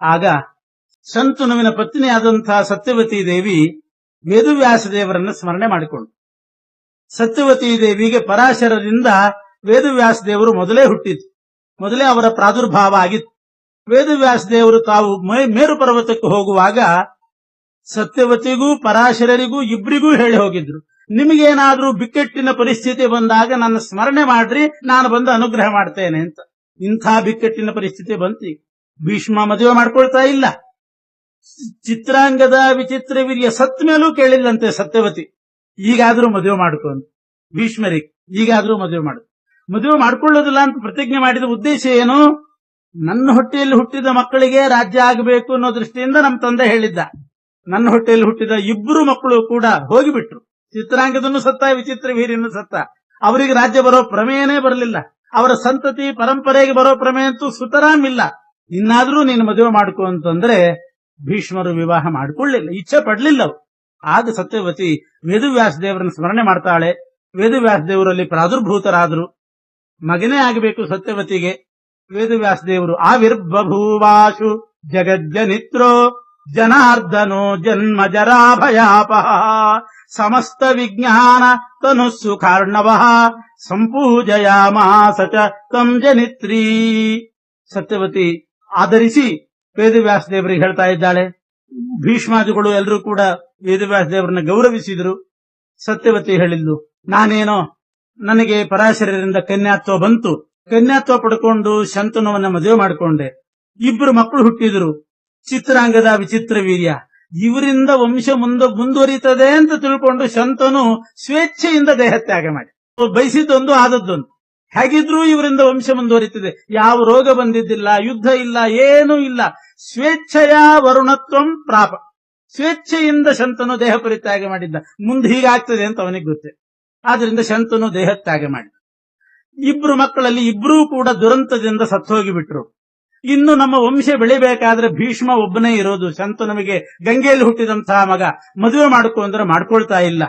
ಆಗ ಶಂತನುವಿನ ಪತ್ನಿಯಾದಂತಹ ಸತ್ಯವತಿ ದೇವಿ ವೇದವ್ಯಾಸ ದೇವರನ್ನು ಸ್ಮರಣೆ ಮಾಡಿಕೊಂಡು, ಸತ್ಯವತಿ ದೇವಿಗೆ ಪರಾಶರರಿಂದ ವೇದವ್ಯಾಸ ದೇವರು ಮೊದಲೇ ಹುಟ್ಟಿತು, ಮೊದಲೇ ಅವರ ಪ್ರಾದುರ್ಭಾವ ಆಗಿತ್ತು. ವೇದವ್ಯಾಸ ದೇವರು ತಾವು ಮೇರು ಪರ್ವತಕ್ಕೆ ಹೋಗುವಾಗ ಸತ್ಯವತಿಗೂ ಪರಾಶರರಿಗೂ ಇಬ್ಬರಿಗೂ ಹೇಳಿ ಹೋಗಿದ್ರು, ನಿಮಗೇನಾದ್ರೂ ಬಿಕ್ಕಟ್ಟಿನ ಪರಿಸ್ಥಿತಿ ಬಂದಾಗ ನನ್ನ ಸ್ಮರಣೆ ಮಾಡ್ರಿ, ನಾನು ಬಂದು ಅನುಗ್ರಹ ಮಾಡ್ತೇನೆ ಅಂತ. ಇಂಥ ಬಿಕ್ಕಟ್ಟಿನ ಪರಿಸ್ಥಿತಿ ಬಂತು. ಭೀಷ್ಮ ಮದುವೆ ಮಾಡ್ಕೊಳ್ತಾ ಇಲ್ಲ. ಚಿತ್ರಾಂಗದ ವಿಚಿತ್ರ ವೀರ್ಯ ಸತ್ ಮೇಲೂ ಕೇಳಿಲ್ಲಂತೆ ಸತ್ಯವತಿ, ಈಗಾದ್ರೂ ಮದುವೆ ಮಾಡ್ಕೊಂಡು ಭೀಷ್ಮರಿಗೆ ಈಗಾದ್ರೂ ಮದುವೆ ಮಾಡ್ಕೊಳ್ಳೋದಿಲ್ಲ ಅಂತ ಪ್ರತಿಜ್ಞೆ ಮಾಡಿದ ಉದ್ದೇಶ ಏನು? ನನ್ನ ಹೊಟ್ಟೆಯಲ್ಲಿ ಹುಟ್ಟಿದ ಮಕ್ಕಳಿಗೆ ರಾಜ್ಯ ಆಗಬೇಕು ಅನ್ನೋ ದೃಷ್ಟಿಯಿಂದ ನಮ್ಮ ತಂದೆ ಹೇಳಿದ್ದ. ನನ್ನ ಹೊಟ್ಟೆಯಲ್ಲಿ ಹುಟ್ಟಿದ ಇಬ್ಬರು ಮಕ್ಕಳು ಕೂಡ ಹೋಗಿಬಿಟ್ರು. ಚಿತ್ರಾಂಗದನ್ನು ಸತ್ತ, ವಿಚಿತ್ರ ವೀರ್ಯನು ಸತ್ತ. ಅವರಿಗೆ ರಾಜ್ಯ ಬರೋ ಪ್ರಮೇಯನೇ ಬರಲಿಲ್ಲ. ಅವರ ಸಂತತಿ ಪರಂಪರೆಗೆ ಬರೋ ಪ್ರಮೇಯ ಅಂತೂ ಸುತರಾಮ್ ಇಲ್ಲ. ಇನ್ನಾದ್ರೂ ನೀನು ಮದುವೆ ಮಾಡ್ಕೊ ಅಂತಂದ್ರೆ ಭೀಷ್ಮರು ವಿವಾಹ ಮಾಡಿಕೊಳ್ಳಿಲ್ಲ, ಇಚ್ಛೆ ಪಡ್ಲಿಲ್ಲ ಅವರು. ಆಗ ಸತ್ಯವತಿ ವೇದವ್ಯಾಸ ದೇವರನ್ನು ಸ್ಮರಣೆ ಮಾಡ್ತಾಳೆ. ವೇದವ್ಯಾಸ ದೇವರಲ್ಲಿ ಪ್ರಾದುರ್ಭೂತರಾದ್ರು. ಮಗನೇ ಆಗಬೇಕು ಸತ್ಯವತಿಗೆ. ವೇದವ್ಯಾಸ ದೇವರು ಆವಿರ್ಬಭೂವಾಶು ಜಗಜ್ಜನಿತ್ರೋ ಜನಾರ್ದನೋ ಜನ್ಮ ಜರಾಭಯಾಪಹ ಸಮಸ್ತ ವಿಜ್ಞಾನ ತನು ಸುಖಾರ್ಣವ ಸಂಪೂಜಯಾಮಾಸ ಚ ತಂ ಜನಿತ್ರೀ. ಸತ್ಯವತಿ ಆಧರಿಸಿ ವೇದವ್ಯಾಸ ದೇವರಿಗೆ ಹೇಳ್ತಾ ಇದ್ದಾಳೆ. ಭೀಷ್ಮಾದಿಗಳು ಎಲ್ಲರೂ ಕೂಡ ವೇದವ್ಯಾಸ ದೇವರನ್ನ ಗೌರವಿಸಿದ್ರು. ಸತ್ಯವತಿ ಹೇಳಿದ್ಲು, ನಾನೇನೋ ನನಗೆ ಪರಾಶರರಿಂದ ಕನ್ಯಾತ್ವ ಬಂತು, ಕನ್ಯಾತ್ವ ಪಡ್ಕೊಂಡು ಶಂತನುವನ್ನ ಮದುವೆ ಮಾಡಿಕೊಂಡೆ. ಇಬ್ಬರು ಮಕ್ಕಳು ಹುಟ್ಟಿದ್ರು, ಚಿತ್ರಾಂಗದ ವಿಚಿತ್ರ ವೀರ್ಯ. ಇವರಿಂದ ವಂಶ ಮುಂದುವರಿತದೆ ಅಂತ ತಿಳ್ಕೊಂಡು ಶಂತನು ಸ್ವೇಚ್ಛೆಯಿಂದ ದೇಹತ್ಯಾಗ ಮಾಡಿ, ಬಯಸಿದ್ದೊಂದು ಆದದ್ದೊಂದು. ಹೇಗಿದ್ರೂ ಇವರಿಂದ ವಂಶ ಮುಂದುವರಿತಿದೆ. ಯಾವ ರೋಗ ಬಂದಿದ್ದಿಲ್ಲ, ಯುದ್ಧ ಇಲ್ಲ, ಏನೂ ಇಲ್ಲ. ಸ್ವೇಚ್ಛೆಯ ವರುಣತ್ವಂ ಪ್ರಾಪ. ಸ್ವೇಚ್ಛೆಯಿಂದ ಶಂತನು ದೇಹ ಪರಿತ್ಯಾಗ ಮಾಡಿದ್ದ. ಮುಂದೆ ಹೀಗಾಗ್ತದೆ ಅಂತ ಅವನಿಗೆ ಗೊತ್ತೇ. ಆದ್ರಿಂದ ಶಂತನು ದೇಹತ್ಯಾಗ ಮಾಡಿದ. ಇಬ್ರು ಮಕ್ಕಳಲ್ಲಿ ಇಬ್ರೂ ಕೂಡ ದುರಂತದಿಂದ ಸತ್ತೋಗಿಬಿಟ್ರು. ಇನ್ನು ನಮ್ಮ ವಂಶ ಬೆಳಿಬೇಕಾದ್ರೆ ಭೀಷ್ಮ ಒಬ್ಬನೇ ಇರೋದು. ಶಂತನುವಿಗೆ ಗಂಗೆಯಲ್ಲಿ ಹುಟ್ಟಿದಂತಹ ಮಗ. ಮದುವೆ ಮಾಡ್ಕೊ ಅಂದ್ರೆ ಮಾಡ್ಕೊಳ್ತಾ ಇಲ್ಲ,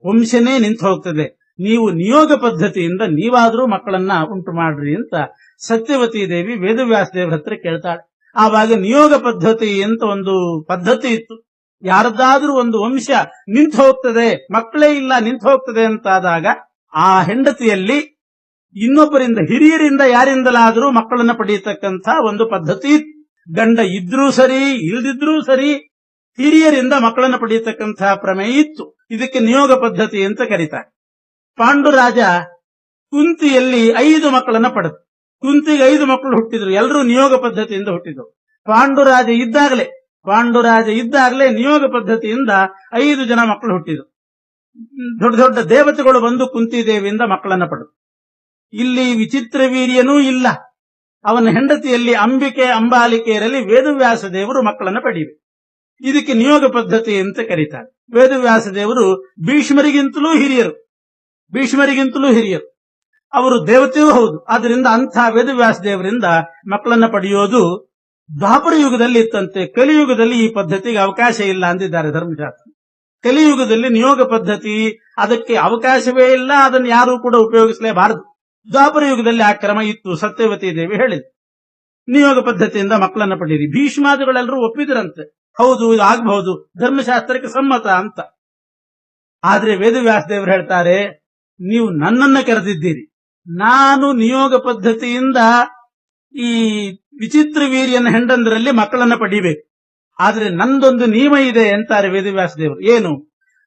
ವಂಶನೇ ನಿಂತು ಹೋಗ್ತದೆ. ನೀವು ನಿಯೋಗ ಪದ್ಧತಿಯಿಂದ ನೀವಾದ್ರೂ ಮಕ್ಕಳನ್ನ ಉಂಟು ಮಾಡ್ರಿ ಅಂತ ಸತ್ಯವತಿ ದೇವಿ ವೇದವ್ಯಾಸ ದೇವರ ಹತ್ರ ಕೇಳ್ತಾಳೆ. ಆವಾಗ ನಿಯೋಗ ಪದ್ಧತಿ ಅಂತ ಒಂದು ಪದ್ಧತಿ ಇತ್ತು. ಯಾರದ್ದಾದ್ರೂ ಒಂದು ವಂಶ ನಿಂತು ಹೋಗ್ತದೆ, ಮಕ್ಕಳೇ ಇಲ್ಲ, ನಿಂತು ಹೋಗ್ತದೆ ಅಂತಾದಾಗ ಆ ಹೆಂಡತಿಯಲ್ಲಿ ಇನ್ನೊಬ್ಬರಿಂದ, ಹಿರಿಯರಿಂದ ಯಾರಿಂದಲಾದ್ರೂ ಮಕ್ಕಳನ್ನ ಪಡೆಯತಕ್ಕಂಥ ಒಂದು ಪದ್ಧತಿ ಇತ್ತು. ಗಂಡ ಇದ್ರೂ ಸರಿ ಇಲ್ದಿದ್ರೂ ಸರಿ ಹಿರಿಯರಿಂದ ಮಕ್ಕಳನ್ನ ಪಡೆಯತಕ್ಕಂಥ ಪ್ರಮೇಯ ಇತ್ತು. ಇದಕ್ಕೆ ನಿಯೋಗ ಪದ್ಧತಿ ಅಂತ ಕರೀತಾರೆ. ಪಾಂಡುರಾಜ ಕುಂತಿಯಲ್ಲಿ 5 ಮಕ್ಕಳನ್ನ ಪಡೆದು, ಕುಂತಿಗೆ 5 ಮಕ್ಕಳು ಹುಟ್ಟಿದ್ರು. ಎಲ್ಲರೂ ನಿಯೋಗ ಪದ್ಧತಿಯಿಂದ ಹುಟ್ಟಿದ್ರು. ಪಾಂಡುರಾಜ ಇದ್ದಾಗಲೇ ನಿಯೋಗ ಪದ್ಧತಿಯಿಂದ 5 ಜನ ಮಕ್ಕಳು ಹುಟ್ಟಿದ್ರು. ದೊಡ್ಡ ದೊಡ್ಡ ದೇವತೆಗಳು ಬಂದು ಕುಂತಿ ದೇವಿಯಿಂದ ಮಕ್ಕಳನ್ನ ಪಡೆದು. ಇಲ್ಲಿ ವಿಚಿತ್ರ ವೀರ್ಯನೂ ಇಲ್ಲ. ಅವನ ಹೆಂಡತಿಯಲ್ಲಿ ಅಂಬಿಕೆ ಅಂಬಾಲಿಕೆಯರಲ್ಲಿ ವೇದವ್ಯಾಸ ದೇವರು ಮಕ್ಕಳನ್ನ ಪಡೆಯಬೇಕು. ಇದಕ್ಕೆ ನಿಯೋಗ ಪದ್ಧತಿ ಅಂತ ಕರೀತಾರೆ. ವೇದವ್ಯಾಸ ದೇವರು ಭೀಷ್ಮರಿಗಿಂತಲೂ ಹಿರಿಯರು. ಅವರು ದೇವತೆಯೂ ಹೌದು. ಆದ್ರಿಂದ ಅಂಥ ವೇದವ್ಯಾಸ ದೇವರಿಂದ ಮಕ್ಕಳನ್ನ ಪಡೆಯೋದು ದ್ವಾಪರ ಯುಗದಲ್ಲಿ ಇತ್ತಂತೆ. ಕಲಿಯುಗದಲ್ಲಿ ಈ ಪದ್ಧತಿಗೆ ಅವಕಾಶ ಇಲ್ಲ ಅಂದಿದ್ದಾರೆ ಧರ್ಮಶಾಸ್ತ್ರ. ಕಲಿಯುಗದಲ್ಲಿ ನಿಯೋಗ ಪದ್ಧತಿ ಅದಕ್ಕೆ ಅವಕಾಶವೇ ಇಲ್ಲ, ಅದನ್ನು ಯಾರೂ ಕೂಡ ಉಪಯೋಗಿಸಲೇಬಾರದು. ದ್ವಾಪರ ಯುಗದಲ್ಲಿ ಆ ಕ್ರಮ ಇತ್ತು. ಸತ್ಯವತಿ ದೇವಿ ಹೇಳಿದ್ರು, ನಿಯೋಗ ಪದ್ಧತಿಯಿಂದ ಮಕ್ಕಳನ್ನ ಪಡೀರಿ. ಭೀಷ್ಮಾದಿಗಳೆಲ್ಲರೂ ಒಪ್ಪಿದ್ರಂತೆ, ಹೌದು ಇದು ಆಗಬಹುದು, ಧರ್ಮಶಾಸ್ತ್ರಕ್ಕೆ ಸಮ್ಮತ ಅಂತ. ಆದ್ರೆ ವೇದವ್ಯಾಸ ದೇವರು ಹೇಳ್ತಾರೆ, ನೀವು ನನ್ನನ್ನ ಕರೆದಿದ್ದೀರಿ, ನಾನು ನಿಯೋಗ ಪದ್ಧತಿಯಿಂದ ಈ ವಿಚಿತ್ರ ವೀರ್ಯನ ಹೆಂಡಂದರಲ್ಲಿ ಮಕ್ಕಳನ್ನ ಪಡಿಬೇಕು. ಆದ್ರೆ ನಂದೊಂದು ನಿಯಮ ಇದೆ ಅಂತಾರೆ ವೇದವ್ಯಾಸ ದೇವರು. ಏನು?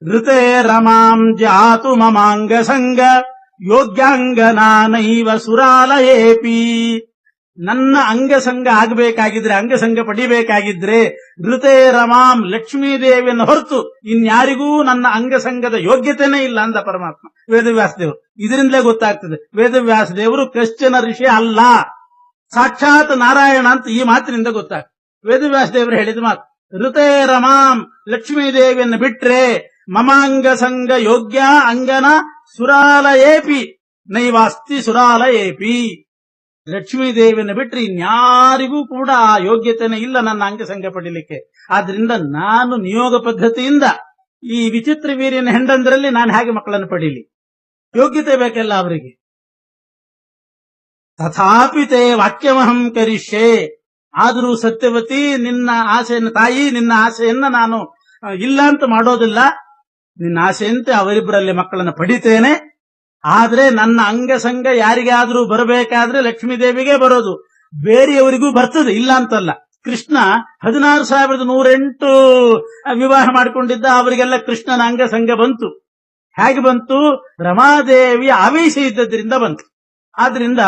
ಋತೆ ರಮಾಂ ಜಾತು ಮಮಾಂಗ ಸಂಗ ಯೋಗ್ಯಾಂಗನಾನೈವ ಸುರಾಲಯೇಪಿ. ನನ್ನ ಅಂಗಸಂಗ ಆಗಬೇಕಾಗಿದ್ರೆ, ಅಂಗಸಂಗ ಪಡಿಬೇಕಾಗಿದ್ರೆ ಋತೆ ರಮಾಂ ಲಕ್ಷ್ಮೀದೇವಿಯನ್ನು ಹೊರತು ಇನ್ಯಾರಿಗೂ ನನ್ನ ಅಂಗಸಂಗದ ಯೋಗ್ಯತೆನೇ ಇಲ್ಲ ಅಂದ ಪರಮಾತ್ಮ ವೇದವ್ಯಾಸ ದೇವರು. ಇದರಿಂದಲೇ ಗೊತ್ತಾಗ್ತದೆ ವೇದವ್ಯಾಸ ದೇವರು ಕ್ರಿಶ್ಚಿಯನ್ ಋಷಿ ಅಲ್ಲ, ಸಾಕ್ಷಾತ್ ನಾರಾಯಣ ಅಂತ ಈ ಮಾತಿನಿಂದ ಗೊತ್ತಾಗ್ತದೆ. ವೇದವ್ಯಾಸ ದೇವರು ಹೇಳಿದ ಮಾತು, ಋತೆ ರಮಾಂ ಲಕ್ಷ್ಮೀದೇವಿಯನ್ನು ಬಿಟ್ರೆ ಮಮಾಂಗ ಸಂಗ ಯೋಗ್ಯ ಅಂಗನ ಸುರಾಲಯೇಪಿ ನೈವಾಸ್ತಿ ಸುರಾಲಯೇಪಿ. ಲಕ್ಷ್ಮೀದೇವಿಯನ್ನು ಬಿಟ್ರೆ ಇನ್ಯಾರಿಗೂ ಕೂಡ ಆ ಯೋಗ್ಯತೆನೇ ಇಲ್ಲ ನನ್ನ ಅಂಗಸಂಗ ಪಡಿಲಿಕ್ಕೆ. ಆದ್ರಿಂದ ನಾನು ನಿಯೋಗ ಪದ್ಧತಿಯಿಂದ ಈ ವಿಚಿತ್ರ ವೀರ್ಯನ ಹೆಂಡಂದರಲ್ಲಿ ನಾನು ಹೇಗೆ ಮಕ್ಕಳನ್ನು ಪಡೀಲಿ? ಯೋಗ್ಯತೆ ಬೇಕಲ್ಲ ಅವರಿಗೆ. ತಥಾಪಿ ತೇ ವಾಕ್ಯವಹಂ ಕರಿಷ್ಯೆ. ಆದರೂ ಸತ್ಯವತಿ ನಿನ್ನ ಆಸೆಯನ್ನು, ತಾಯಿ ನಿನ್ನ ಆಸೆಯನ್ನ ನಾನು ಇಲ್ಲ ಅಂತ ಮಾಡೋದಿಲ್ಲ. ನಿನ್ನ ಆಸೆಯಂತೆ ಅವರಿಬ್ಬರಲ್ಲಿ ಮಕ್ಕಳನ್ನು ಪಡಿತೇನೆ. ಆದ್ರೆ ನನ್ನ ಅಂಗಸಂಗ ಯಾರಿಗಾದ್ರೂ ಬರಬೇಕಾದ್ರೆ ಲಕ್ಷ್ಮೀದೇವಿಗೆ ಬರೋದು, ಬೇರೆಯವರಿಗೂ ಬರ್ತದೆ, ಇಲ್ಲ ಅಂತಲ್ಲ. ಕೃಷ್ಣ 16,108 ವಿವಾಹ ಮಾಡಿಕೊಂಡಿದ್ದ, ಅವರಿಗೆಲ್ಲ ಕೃಷ್ಣನ ಅಂಗಸಂಗ ಬಂತು. ಹೇಗೆ ಬಂತು? ರಮಾದೇವಿಯ ಆವೇಶ ಇದ್ದದ್ರಿಂದ ಬಂತು. ಆದ್ರಿಂದ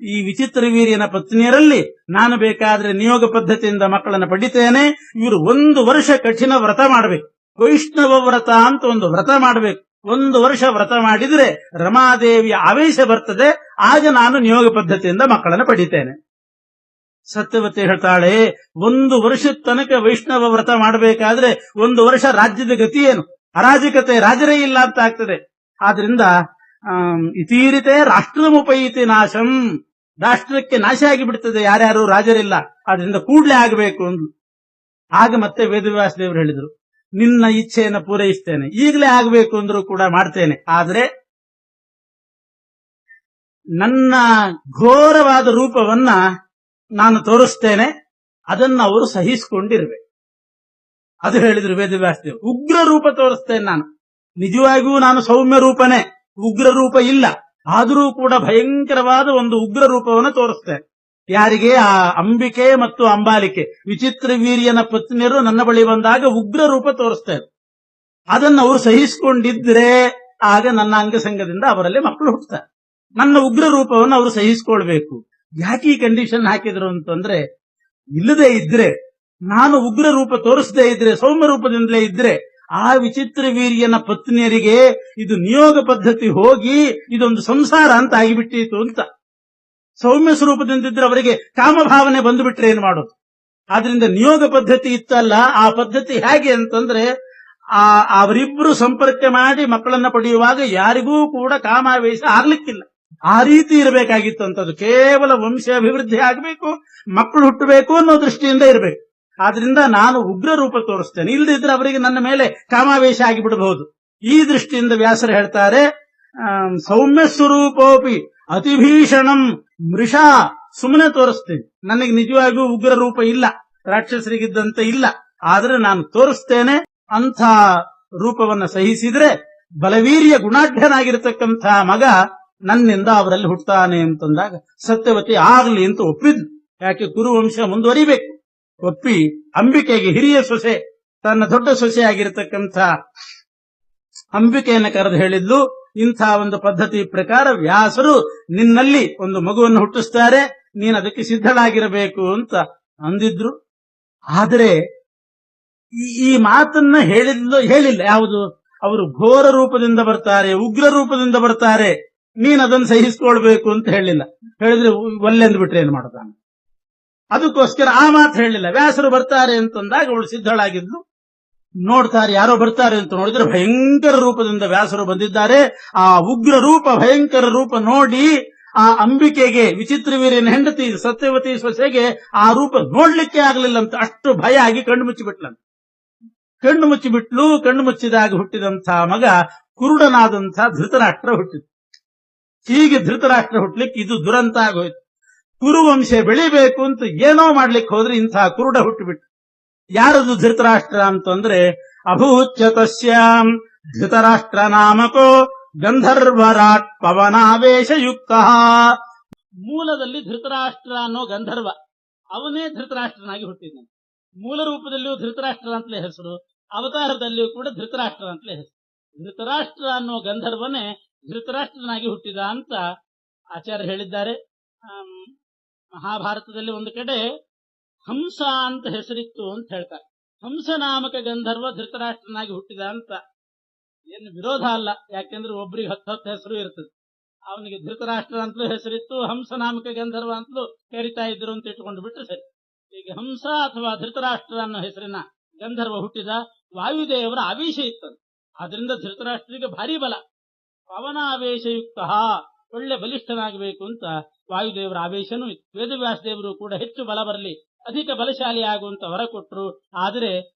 ಈ ವಿಚಿತ್ರ ವೀರ್ಯನ ಪತ್ನಿಯರಲ್ಲಿ ನಾನು ಬೇಕಾದ್ರೆ ನಿಯೋಗ ಪದ್ಧತಿಯಿಂದ ಮಕ್ಕಳನ್ನು ಪಡಿತೇನೆ. ಇವರು 1 ವರ್ಷ ಕಠಿಣ ವ್ರತ ಮಾಡಬೇಕು, ವೈಷ್ಣವ ವ್ರತ ಅಂತ ಒಂದು ವ್ರತ ಮಾಡಬೇಕು. 1 ವರ್ಷ ವ್ರತ ಮಾಡಿದ್ರೆ ರಮಾದೇವಿಯ ಆವೇಶ ಬರ್ತದೆ, ಆಗ ನಾನು ನಿಯೋಗ ಪದ್ಧತಿಯಿಂದ ಮಕ್ಕಳನ್ನು ಪಡಿತೇನೆ. ಸತ್ಯವತಿ ಹೇಳ್ತಾಳೆ, 1 ವರ್ಷದ ತನಕ ವೈಷ್ಣವ ವ್ರತ ಮಾಡಬೇಕಾದ್ರೆ 1 ವರ್ಷ ರಾಜ್ಯದ ಗತಿ ಏನು? ಅರಾಜಕತೆ, ರಾಜರೇ ಇಲ್ಲ ಅಂತ ಆಗ್ತದೆ. ಆದ್ರಿಂದ ಇತೀರಿತೆ ರಾಷ್ಟ್ರಮುಪೈತಿ ನಾಶಂ, ರಾಷ್ಟ್ರಕ್ಕೆ ನಾಶ ಆಗಿಬಿಡ್ತದೆ ಯಾರ್ಯಾರು ರಾಜರಿಲ್ಲ, ಆದ್ರಿಂದ ಕೂಡ್ಲೆ ಆಗಬೇಕು ಅಂದ್ಲು. ಆಗ ಮತ್ತೆ ವೇದವ್ಯಾಸ ದೇವರು ಹೇಳಿದ್ರು, ನಿನ್ನ ಇಚ್ಛೆಯನ್ನು ಪೂರೈಸ್ತೇನೆ, ಈಗಲೇ ಆಗಬೇಕು ಅಂದ್ರೂ ಕೂಡ ಮಾಡ್ತೇನೆ. ಆದ್ರೆ ನನ್ನ ಘೋರವಾದ ರೂಪವನ್ನ ನಾನು ತೋರಿಸ್ತೇನೆ, ಅದನ್ನ ಅವರು ಸಹಿಸಿಕೊಂಡಿರ್ಬೇಕು. ಅದು ಹೇಳಿದ್ರು ವೇದವ್ಯಾಸ ದೇವರು. ಉಗ್ರ ರೂಪ ತೋರಿಸ್ತೇನೆ ನಾನು, ನಿಜವಾಗಿಯೂ ನಾನು ಸೌಮ್ಯ ರೂಪನೇ, ಉಗ್ರ ರೂಪ ಇಲ್ಲ. ಆದರೂ ಕೂಡ ಭಯಂಕರವಾದ ಒಂದು ಉಗ್ರ ರೂಪವನ್ನು ತೋರಿಸ್ತೇನೆ. ಯಾರಿಗೆ? ಆ ಅಂಬಿಕೆ ಮತ್ತು ಅಂಬಾಲಿಕೆ, ವಿಚಿತ್ರ ವೀರ್ಯನ ಪತ್ನಿಯರು ನನ್ನ ಬಳಿ ಬಂದಾಗ ಉಗ್ರ ರೂಪ ತೋರಿಸ್ತೇನೆ. ಅದನ್ನು ಅವರು ಸಹಿಸಿಕೊಂಡಿದ್ರೆ ಆಗ ನನ್ನ ಅಂಗಸಂಗದಿಂದ ಅವರಲ್ಲಿ ಮಕ್ಕಳು ಹುಟ್ಟುತ್ತಾರೆ. ನನ್ನ ಉಗ್ರ ರೂಪವನ್ನು ಅವರು ಸಹಿಸಿಕೊಳ್ಬೇಕು. ಯಾಕೆ ಈ ಕಂಡೀಷನ್ ಹಾಕಿದ್ರು ಅಂತಂದ್ರೆ, ಇಲ್ಲದೆ ಇದ್ರೆ, ನಾನು ಉಗ್ರ ರೂಪ ತೋರಿಸದೇ ಇದ್ರೆ, ಸೌಮ್ಯ ರೂಪದಿಂದಲೇ ಇದ್ರೆ, ಆ ವಿಚಿತ್ರ ವೀರ್ಯನ ಪತ್ನಿಯರಿಗೆ ಇದು ನಿಯೋಗ ಪದ್ಧತಿ ಹೋಗಿ ಇದೊಂದು ಸಂಸಾರ ಅಂತ ಆಗಿಬಿಟ್ಟಿತ್ತು ಅಂತ. ಸೌಮ್ಯ ಸ್ವರೂಪದಿಂದಿದ್ರೆ ಅವರಿಗೆ ಕಾಮಭಾವನೆ ಬಂದುಬಿಟ್ರೆ ಏನ್ ಮಾಡೋದು? ಆದ್ರಿಂದ ನಿಯೋಗ ಪದ್ಧತಿ ಇತ್ತಲ್ಲ, ಆ ಪದ್ಧತಿ ಹೇಗೆ ಅಂತಂದ್ರೆ, ಅವರಿಬ್ರು ಸಂಪರ್ಕ ಮಾಡಿ ಮಕ್ಕಳನ್ನ ಪಡೆಯುವಾಗ ಯಾರಿಗೂ ಕೂಡ ಕಾಮಾವೇಶ ಆಗ್ಲಿಕ್ಕಿಲ್ಲ. ಆ ರೀತಿ ಇರಬೇಕಾಗಿತ್ತು ಅಂತದ್ದು. ಕೇವಲ ವಂಶ ಅಭಿವೃದ್ಧಿ ಆಗಬೇಕು, ಮಕ್ಕಳು ಹುಟ್ಟಬೇಕು ಅನ್ನೋ ದೃಷ್ಟಿಯಿಂದ ಇರಬೇಕು. ಆದ್ರಿಂದ ನಾನು ಉಗ್ರ ರೂಪ ತೋರಿಸ್ತೇನೆ, ಇಲ್ಲದಿದ್ರೆ ಅವರಿಗೆ ನನ್ನ ಮೇಲೆ ಕಾಮಾವೇಶ ಆಗಿಬಿಡಬಹುದು. ಈ ದೃಷ್ಟಿಯಿಂದ ವ್ಯಾಸರು ಹೇಳ್ತಾರೆ, ಸೌಮ್ಯ ಸ್ವರೂಪೋಪಿ ಅತಿಭೀಷಣಂ ಮೃಷಾ, ಸುಮ್ಮನೆ ತೋರಿಸ್ತೇನೆ, ನನಗೆ ನಿಜವಾಗಿಯೂ ಉಗ್ರ ರೂಪ ಇಲ್ಲ, ರಾಕ್ಷಸರಿಗಿದ್ದಂತೆ ಇಲ್ಲ, ಆದ್ರೆ ನಾನು ತೋರಿಸ್ತೇನೆ. ಅಂಥ ರೂಪವನ್ನ ಸಹಿಸಿದ್ರೆ ಬಲವೀರ್ಯ ಗುಣಾಢ್ಯನಾಗಿರ್ತಕ್ಕಂಥ ಮಗ ನನ್ನಿಂದ ಅವರಲ್ಲಿ ಹುಟ್ಟುತ್ತಾನೆ ಅಂತಂದಾಗ ಸತ್ಯವತಿ ಆಗ್ಲಿ ಅಂತ ಒಪ್ಪಿದ್ಲು. ಯಾಕೆ? ಕುರುವಂಶ ಮುಂದುವರಿಬೇಕು. ಒಪ್ಪಿ ಅಂಬಿಕೆಗೆ, ಹಿರಿಯ ಸೊಸೆ, ತನ್ನ ದೊಡ್ಡ ಸೊಸೆ ಆಗಿರತಕ್ಕಂಥ ಅಂಬಿಕೆಯನ್ನು ಕರೆದು ಹೇಳಿದ್ಲು, ಇಂಥ ಒಂದು ಪದ್ಧತಿ ಪ್ರಕಾರ ವ್ಯಾಸರು ನಿನ್ನಲ್ಲಿ ಒಂದು ಮಗುವನ್ನು ಹುಟ್ಟಿಸ್ತಾರೆ, ನೀನು ಅದಕ್ಕೆ ಸಿದ್ಧಳಾಗಿರಬೇಕು ಅಂತ ಅಂದಿದ್ರು. ಆದರೆ ಈ ಮಾತನ್ನ ಹೇಳಿಲ್ಲ. ಯಾವುದು? ಅವರು ಘೋರ ರೂಪದಿಂದ ಬರ್ತಾರೆ, ಉಗ್ರ ರೂಪದಿಂದ ಬರ್ತಾರೆ, ನೀನ್ ಅದನ್ನು ಸಹಿಸಿಕೊಳ್ಬೇಕು ಅಂತ ಹೇಳಿಲ್ಲ. ಹೇಳಿದ್ರೆ ಒಲ್ಲೆಂದು ಬಿಟ್ರೆ ಏನ್ ಮಾಡೋದಾನ? ಅದಕ್ಕೋಸ್ಕರ ಆ ಮಾತು ಹೇಳಿಲ್ಲ. ವ್ಯಾಸರು ಬರ್ತಾರೆ ಅಂತಂದಾಗ ಅವಳು ಸಿದ್ಧಳಾಗಿದ್ಲು. ನೋಡ್ತಾರೆ, ಯಾರೋ ಬರ್ತಾರೆ ಅಂತ ನೋಡಿದ್ರೆ ಭಯಂಕರ ರೂಪದಿಂದ ವ್ಯಾಸರು ಬಂದಿದ್ದಾರೆ. ಆ ಉಗ್ರ ರೂಪ, ಭಯಂಕರ ರೂಪ ನೋಡಿ ಆ ಅಂಬಿಕೆಗೆ, ವಿಚಿತ್ರ ವೀರ್ಯನ ಹೆಂಡತಿ ಸತ್ಯವತಿ ಸೊಸೆಗೆ ಆ ರೂಪ ನೋಡ್ಲಿಕ್ಕೆ ಆಗ್ಲಿಲ್ಲ ಅಂತ ಅಷ್ಟು ಭಯ ಆಗಿ ಕಣ್ಣು ಮುಚ್ಚಿಬಿಟ್ಲಂತ. ಕಣ್ಣು ಮುಚ್ಚಿಬಿಟ್ಲು. ಕಣ್ಣು ಮುಚ್ಚಿದಾಗ ಹುಟ್ಟಿದಂಥ ಮಗ ಕುರುಡನಾದಂಥ ಧೃತರಾಷ್ಟ್ರ ಹುಟ್ಟಿದ. ಹೀಗೆ ಧೃತರಾಷ್ಟ್ರ ಹುಟ್ಲಿಕ್ಕೆ ಇದು ದುರಂತ ಆಗೋಯ್ತು. ಕುರುವಂಶ ಬೆಳಿಬೇಕು ಅಂತ ಏನೋ ಮಾಡ್ಲಿಕ್ಕೆ ಹೋದ್ರೆ ಇಂಥ ಕುರುಡ ಹುಟ್ಟಿಬಿಟ್ಟು. ಯಾರದು ಧೃತರಾಷ್ಟ್ರ ಅಂತಂದ್ರೆ, ಅಭೂಚ್ಯ ತಸ್ಯಾಂ ಧೃತರಾಷ್ಟ್ರ ನಾಮಕೋ ಗಂಧರ್ವರಾಟ್ ಪವನಾವೇಶಯುಕ್ತ. ಮೂಲದಲ್ಲಿ ಧೃತರಾಷ್ಟ್ರ ಅನ್ನೋ ಗಂಧರ್ವ, ಅವನೇ ಧೃತರಾಷ್ಟ್ರನಾಗಿ ಹುಟ್ಟಿದ್ದಾನೆ. ಮೂಲ ರೂಪದಲ್ಲಿಯೂ ಧೃತರಾಷ್ಟ್ರ ಅಂತಲೇ ಹೆಸರು, ಅವತಾರದಲ್ಲಿಯೂ ಕೂಡ ಧೃತರಾಷ್ಟ್ರ ಅಂತಲೇ ಹೆಸರು. ಧೃತರಾಷ್ಟ್ರ ಅನ್ನೋ ಗಂಧರ್ವನೇ ಧೃತರಾಷ್ಟ್ರನಾಗಿ ಹುಟ್ಟಿದ ಅಂತ ಆಚಾರ್ಯ ಹೇಳಿದ್ದಾರೆ. ಮಹಾಭಾರತದಲ್ಲಿ ಒಂದು ಕಡೆ ಹಂಸ ಅಂತ ಹೆಸರಿತ್ತು ಅಂತ ಹೇಳ್ತಾರೆ. ಹಂಸ ನಾಮಕ ಗಂಧರ್ವ ಧೃತರಾಷ್ಟ್ರನಾಗಿ ಹುಟ್ಟಿದ ಅಂತ. ಏನು ವಿರೋಧ ಅಲ್ಲ, ಯಾಕೆಂದ್ರೆ ಒಬ್ರಿಗೆ 10 ಹೆಸರು ಇರ್ತದೆ. ಅವನಿಗೆ ಧೃತರಾಷ್ಟ್ರ ಅಂತಲೂ ಹೆಸರಿತ್ತು, ಹಂಸ ನಾಮಕ ಗಂಧರ್ವ ಅಂತಲೂ ಕರಿತಾ ಇದ್ರು ಅಂತ ಇಟ್ಕೊಂಡು ಬಿಟ್ರೆ ಸರಿ. ಈಗ ಹಂಸ ಅಥವಾ ಧೃತರಾಷ್ಟ್ರ ಅನ್ನೋ ಹೆಸರಿನ ಗಂಧರ್ವ ಹುಟ್ಟಿದ. ವಾಯುದೇವರ ಆವೇಶ ಇತ್ತದು, ಆದ್ರಿಂದ ಧೃತರಾಷ್ಟ್ರಿಗೆ ಭಾರಿ ಬಲ. ಪವನ ಆವೇಶಯುಕ್ತ, ಒಳ್ಳೆ ಬಲಿಷ್ಠನಾಗಬೇಕು ಅಂತ ವಾಯುದೇವರ ಆವೇಶನೂ ಇತ್ತು. ವೇದವ್ಯಾಸ ದೇವರು ಕೂಡ ಹೆಚ್ಚು ಬಲ ಬರಲಿ, ಅಧಿಕ ಬಲಶಾಲಿ ಆಗುವಂತ ವರ ಕೊಟ್ಟರು. ಆದರೆ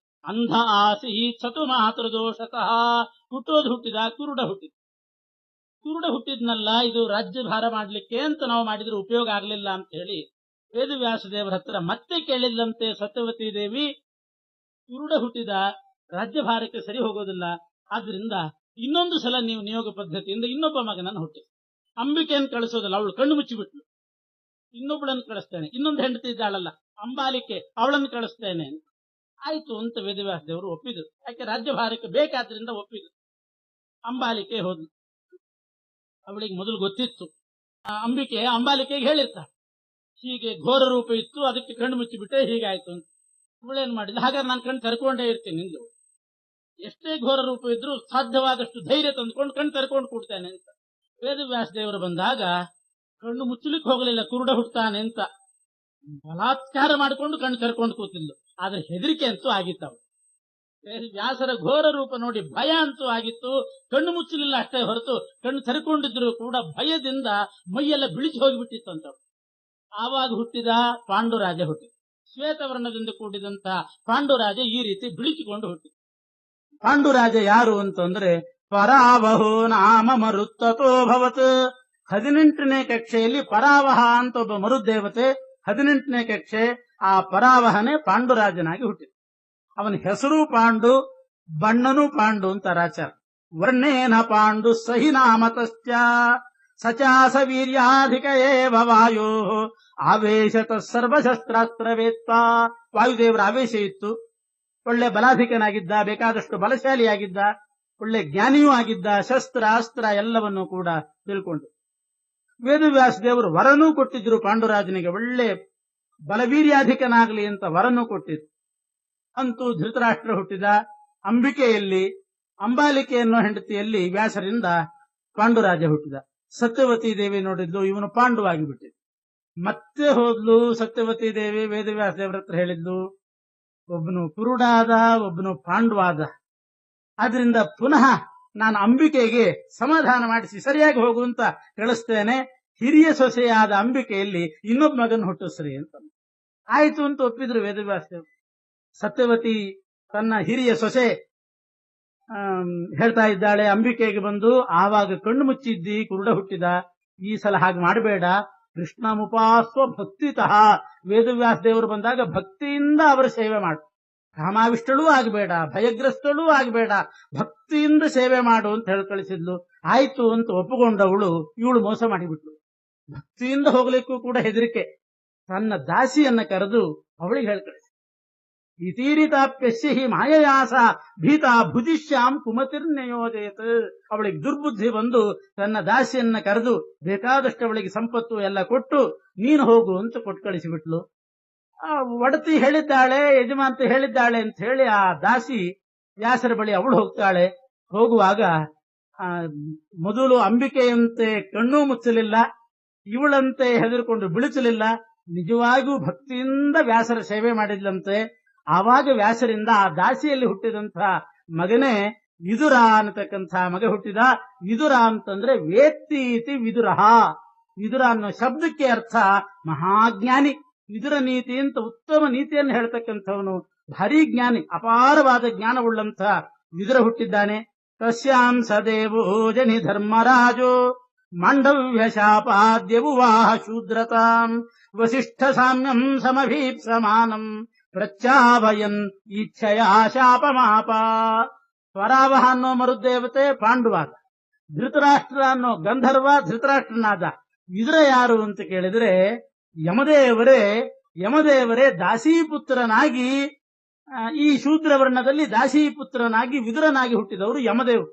ಅಂಧ ಆಸಿ ಚತು ಮಾತೃದೋಷತಃ, ಹುಟ್ಟೋದು ಹುಟ್ಟಿದ, ಕುರುಡ ಹುಟ್ಟಿದ. ಕುರುಡ ಹುಟ್ಟಿದ್ನಲ್ಲ, ಇದು ರಾಜ್ಯಭಾರ ಮಾಡ್ಲಿಕ್ಕೆ ಅಂತ ನಾವು ಮಾಡಿದ್ರೆ ಉಪಯೋಗ ಆಗ್ಲಿಲ್ಲ ಅಂತ ಹೇಳಿ ವೇದವ್ಯಾಸ ದೇವರ ಹತ್ರ ಮತ್ತೆ ಕೇಳಿದಂತೆ ಸತ್ಯವತಿ ದೇವಿ, ಕುರುಡ ಹುಟ್ಟಿದ ರಾಜ್ಯಭಾರಕ್ಕೆ ಸರಿ ಹೋಗೋದಿಲ್ಲ, ಆದ್ರಿಂದ ಇನ್ನೊಂದು ಸಲ ನೀವು ನಿಯೋಗ ಪದ್ಧತಿಯಿಂದ ಇನ್ನೊಬ್ಬ ಮಗನನ್ನು ಹುಟ್ಟಿ. ಅಂಬಿಕೆಯನ್ನು ಕಳಿಸೋದಿಲ್ಲ, ಅವಳು ಕಣ್ಣು ಮುಚ್ಚಿಬಿಟ್ಲು. ಇನ್ನೊಬ್ಬಳನ್ನು ಕಳಿಸ್ತೇನೆ, ಇನ್ನೊಂದು ಹೆಂಡತಿ ಇದ್ದಾಳಲ್ಲ ಅಂಬಾಲಿಕೆ, ಅವಳನ್ನು ಕಳಿಸ್ತೇನೆ. ಆಯ್ತು ಅಂತ ವೇದವ್ಯಾಸ ದೇವರು ಒಪ್ಪಿದ್ರು. ಯಾಕೆ ರಾಜ್ಯಭಾರಕ್ಕೆ ಬೇಕಾದ್ರಿಂದ ಒಪ್ಪಿದ್ರು. ಅಂಬಾಲಿಕೆ ಹೋದ್ಲು. ಅವಳಿಗೆ ಮೊದಲು ಗೊತ್ತಿತ್ತು, ಅಂಬಾಲಿಕೆಗೆ ಹೇಳಿರ್ತಾಳೆ ಹೀಗೆ ಘೋರ ರೂಪ ಇತ್ತು, ಅದಕ್ಕೆ ಕಣ್ಣು ಮುಚ್ಚಿಬಿಟ್ಟೆ, ಹೀಗಾಯ್ತು ಅಂತ. ಇವಳೇನ್ ಮಾಡಿಲ್ಲ, ಹಾಗಾದ್ರೆ ನಾನು ಕಣ್ಣು ತರ್ಕೊಂಡೇ ಇರ್ತೀನಿ ನಿಂದು, ಎಷ್ಟೇ ಘೋರ ರೂಪ ಇದ್ರು ಸಾಧ್ಯವಾದಷ್ಟು ಧೈರ್ಯ ತಂದುಕೊಂಡು ಕಣ್ಣು ತರ್ಕೊಂಡು ಕೂಡ್ತೇನೆ ಅಂತ. ವೇದವ್ಯಾಸ ದೇವರು ಬಂದಾಗ ಕಣ್ಣು ಮುಚ್ಚಲಿಕ್ಕೆ ಹೋಗಲಿಲ್ಲ, ಕುರುಡ ಹುಡ್ತಾನೆ ಅಂತ ಬಲಾತ್ಕಾರ ಮಾಡಿಕೊಂಡು ಕಣ್ಣು ತರ್ಕೊಂಡು ಕೂತಿದ್ಲು. ಆದ್ರೆ ಹೆದರಿಕೆ ಅಂತೂ ಆಗಿತ್ತು. ವ್ಯಾಸರ ಘೋರ ರೂಪ ನೋಡಿ ಭಯ ಅಂತೂ ಆಗಿತ್ತು. ಕಣ್ಣು ಮುಚ್ಚಲಿಲ್ಲ ಅಷ್ಟೇ ಹೊರತು ಕಣ್ಣು ತರ್ಕೊಂಡಿದ್ರು ಕೂಡ ಭಯದಿಂದ ಮೈಯೆಲ್ಲ ಬಿಳಿಸಿ ಹೋಗಿಬಿಟ್ಟಿತ್ತಂತ. ಆವಾಗ ಹುಟ್ಟಿದ ಪಾಂಡುರಾಜ ಹುಟ್ಟಿದ. ಶ್ವೇತವರ್ಣದಿಂದ ಕೂಡಿದಂತ ಪಾಂಡುರಾಜ ಈ ರೀತಿ ಬಿಳಿಸಿಕೊಂಡು ಹುಟ್ಟಿದ. ಪಾಂಡುರಾಜ ಯಾರು ಅಂತಂದ್ರೆ ಪರಾವಹೋ ನಾಮ ಮರುತ್ತತೋ ಭವತ್. 18ನೇ ಕಕ್ಷೆಯಲ್ಲಿ ಪರಾವಹ ಅಂತ ಒಬ್ಬ ಮರುದೇವತೆ, 18ನೇ ಕಕ್ಷೆ, ಆ ಪರಾವಹನೇ ಪಾಂಡುರಾಜನಾಗಿ ಹುಟ್ಟಿದ. ಅವನ ಹೆಸರು ಪಾಂಡು, ಬಣ್ಣನು ಪಾಂಡು ಅಂತ ರಾಚಾರ. ವರ್ಣೇನ ಪಾಂಡು ಸಹಿ ನಾಮತಶ್ಚ ಸಚಾಸ ವೀರ್ಯಾಧಿಕ ಏವ ವಾಯೋ ಆವೇಶತ ಸರ್ವಶಸ್ತ್ರಾಸ್ತ್ರವೇತ್ತ. ವಾಯುದೇವರ ಆವೇಶ ಇತ್ತು, ಒಳ್ಳೆ ಬಲಾಧಿಕನಾಗಿದ್ದ, ಬೇಕಾದಷ್ಟು ಬಲಶಾಲಿಯಾಗಿದ್ದ, ಒಳ್ಳೆ ಜ್ಞಾನಿಯೂ ಆಗಿದ್ದ, ಶಸ್ತ್ರ ಅಸ್ತ್ರ ಎಲ್ಲವನ್ನೂ ಕೂಡ ತಿಳ್ಕೊಂಡು. ವೇದವ್ಯಾಸ ದೇವರು ವರನೂ ಕೊಟ್ಟಿದ್ರು ಪಾಂಡುರಾಜನಿಗೆ, ಒಳ್ಳೆ ಬಲವೀರ್ಯಾಧಿಕನಾಗಲಿ ಅಂತ ವರನೂ ಕೊಟ್ಟಿದ್ರು. ಅಂತೂ ಧೃತರಾಷ್ಟ್ರ ಹುಟ್ಟಿದ. ಅಂಬಿಕೆಯಲ್ಲಿ ಅಂಬಾಲಿಕೆ ಅನ್ನೋ ಹೆಂಡತಿಯಲ್ಲಿ ವ್ಯಾಸರಿಂದ ಪಾಂಡುರಾಜ ಹುಟ್ಟಿದ. ಸತ್ಯವತಿ ದೇವಿ ನೋಡಿದ್ದು ಇವನು ಪಾಂಡುವಾಗಿ ಬಿಟ್ಟಿದ್ದು. ಮತ್ತೆ ಹೋದ್ಲು ಸತ್ಯವತಿ ದೇವಿ, ವೇದವ್ಯಾಸ ದೇವರ ಹತ್ರ ಹೇಳಿದ್ಲು, ಒಬ್ಬನು ಕುರುಡಾದ, ಒಬ್ಬನು ಪಾಂಡುವಾದ, ಆದ್ರಿಂದ ಪುನಃ ನಾನು ಅಂಬಿಕೆಗೆ ಸಮಾಧಾನ ಮಾಡಿಸಿ ಸರಿಯಾಗಿ ಹೋಗುವಂತ ಕಳಿಸ್ತೇನೆ, ಹಿರಿಯ ಸೊಸೆಯಾದ ಅಂಬಿಕೆಯಲ್ಲಿ ಇನ್ನೊಬ್ಬ ಮಗನ ಹುಟ್ಟಿಸ್ರಿ ಅಂತ. ಆಯ್ತು ಅಂತ ಒಪ್ಪಿದ್ರು ವೇದವ್ಯಾಸ ದೇವರು. ಸತ್ಯವತಿ ತನ್ನ ಹಿರಿಯ ಸೊಸೆ ಹೇಳ್ತಾ ಇದ್ದಾಳೆ ಅಂಬಿಕೆಗೆ ಬಂದು, ಆವಾಗ ಕಣ್ಣು ಮುಚ್ಚಿದ್ದಿ, ಕುರುಡ ಹುಟ್ಟಿದ, ಈ ಸಲ ಹಾಗೆ ಮಾಡಬೇಡ, ಕೃಷ್ಣ ಮುಪಾಸ್ವ ಭಕ್ತಿತಃ. ವೇದವ್ಯಾಸ ದೇವರು ಬಂದಾಗ ಭಕ್ತಿಯಿಂದ ಅವರ ಸೇವೆ ಮಾಡು, ಕಾಮಾವಿಷ್ಟಳೂ ಆಗಬೇಡ, ಭಯಗ್ರಸ್ತಳೂ ಆಗಬೇಡ, ಭಕ್ತಿಯಿಂದ ಸೇವೆ ಮಾಡು ಅಂತ ಹೇಳಿ ಕಳಿಸಿದ್ಲು. ಆಯ್ತು ಅಂತ ಒಪ್ಪುಕೊಂಡವಳು ಇವಳು ಮೋಸ ಮಾಡಿಬಿಟ್ಲು. ಭಕ್ತಿಯಿಂದ ಹೋಗ್ಲಿಕ್ಕೂ ಕೂಡ ಹೆದರಿಕೆ. ತನ್ನ ದಾಸಿಯನ್ನ ಕರೆದು ಅವಳಿಗೆ ಹೇಳಿ ಕಳಿಸಿ, ಇತೀರಿತಾಪ್ಯಸ್ಯ ಹಿ ಮಾಯಯಾಸ ಭೀತ ಭುಜಿಷ್ಯಾಂ ಕುಮತಿರ್ನಯೋಜಯತ್. ಅವಳಿಗೆ ದುರ್ಬುದ್ಧಿ ಬಂದು ತನ್ನ ದಾಸಿಯನ್ನ ಕರೆದು ಬೇಕಾದಷ್ಟು ಅವಳಿಗೆ ಸಂಪತ್ತು ಎಲ್ಲ ಕೊಟ್ಟು ನೀನು ಹೋಗು ಅಂತ ಕೊಟ್ಟು ಕಳಿಸಿಬಿಟ್ಲು. ಒಡತಿ ಹೇಳಿದ್ದಾಳೆ, ಯಜಮಾಂತಿ ಹೇಳಿದ್ದಾಳೆ ಅಂತ ಹೇಳಿ ಆ ದಾಸಿ ವ್ಯಾಸರ ಬಳಿ ಅವಳು ಹೋಗ್ತಾಳೆ. ಹೋಗುವಾಗ ಮೊದಲು ಅಂಬಿಕೆಯಂತೆ ಕಣ್ಣೂ ಮುಚ್ಚಲಿಲ್ಲ, ಇವಳಂತೆ ಹೆದರ್ಕೊಂಡು ಬಿಳಿಸಲಿಲ್ಲ, ನಿಜವಾಗಿಯೂ ಭಕ್ತಿಯಿಂದ ವ್ಯಾಸರ ಸೇವೆ ಮಾಡಿದ್ಲಂತೆ. ಆವಾಗ ವ್ಯಾಸರಿಂದ ಆ ದಾಸಿಯಲ್ಲಿ ಹುಟ್ಟಿದಂಥ ಮಗನೇ ವಿದುರ ಅನ್ನತಕ್ಕಂಥ ಮಗ ಹುಟ್ಟಿದ. ವಿದುರ ಅಂತಂದ್ರೆ ವೇತ್ತೀತಿ ವಿದುರಃ. ವಿದುರ ಅನ್ನೋ ಶಬ್ದಕ್ಕೆ ಅರ್ಥ ಮಹಾಜ್ಞಾನಿ. ವಿದುರ ನೀತಿ ಅಂತ ಉತ್ತಮ ನೀತಿಯನ್ನು ಹೇಳ್ತಕ್ಕಂಥವನು, ಭಾರಿ ಜ್ಞಾನಿ, ಅಪಾರವಾದ ಜ್ಞಾನವುಳ್ಳಂಥ ವಿದುರ ಹುಟ್ಟಿದ್ದಾನೆ. ತಸ್ಯಾಂ ಸದೇವೋ ಜನಿ ಧರ್ಮರಾಜೋ ಮಾಂಡವ್ಯ ಶಾಪಾದ್ಯವುವಾಹ ಶೂದ್ರತಾಂ ವಸಿಷ್ಠ ಸಾಮ್ಯಂ ಸಮಭೀಪ್ಸಮಾನಂ ಪ್ರಚ್ಚಾಭಯನ್ ಇಚ್ಛೆಯ ಶಾಪಮಾಪ. ಪರಾವಹ ಅನ್ನೋ ಮರುದೇವತೆ ಪಾಂಡುವಾದ, ಧೃತರಾಷ್ಟ್ರ ಅನ್ನೋ ಗಂಧರ್ವ ಧೃತರಾಷ್ಟ್ರನಾದ. ವಿದುರ ಯಾರು ಅಂತ ಕೇಳಿದ್ರೆ ಯಮದೇವರೇ ದಾಸೀಪುತ್ರನಾಗಿ, ಈ ಶೂದ್ರ ವರ್ಣದಲ್ಲಿ ದಾಸೀಪುತ್ರನಾಗಿ ವಿದುರನಾಗಿ ಹುಟ್ಟಿದವರು ಯಮದೇವರು.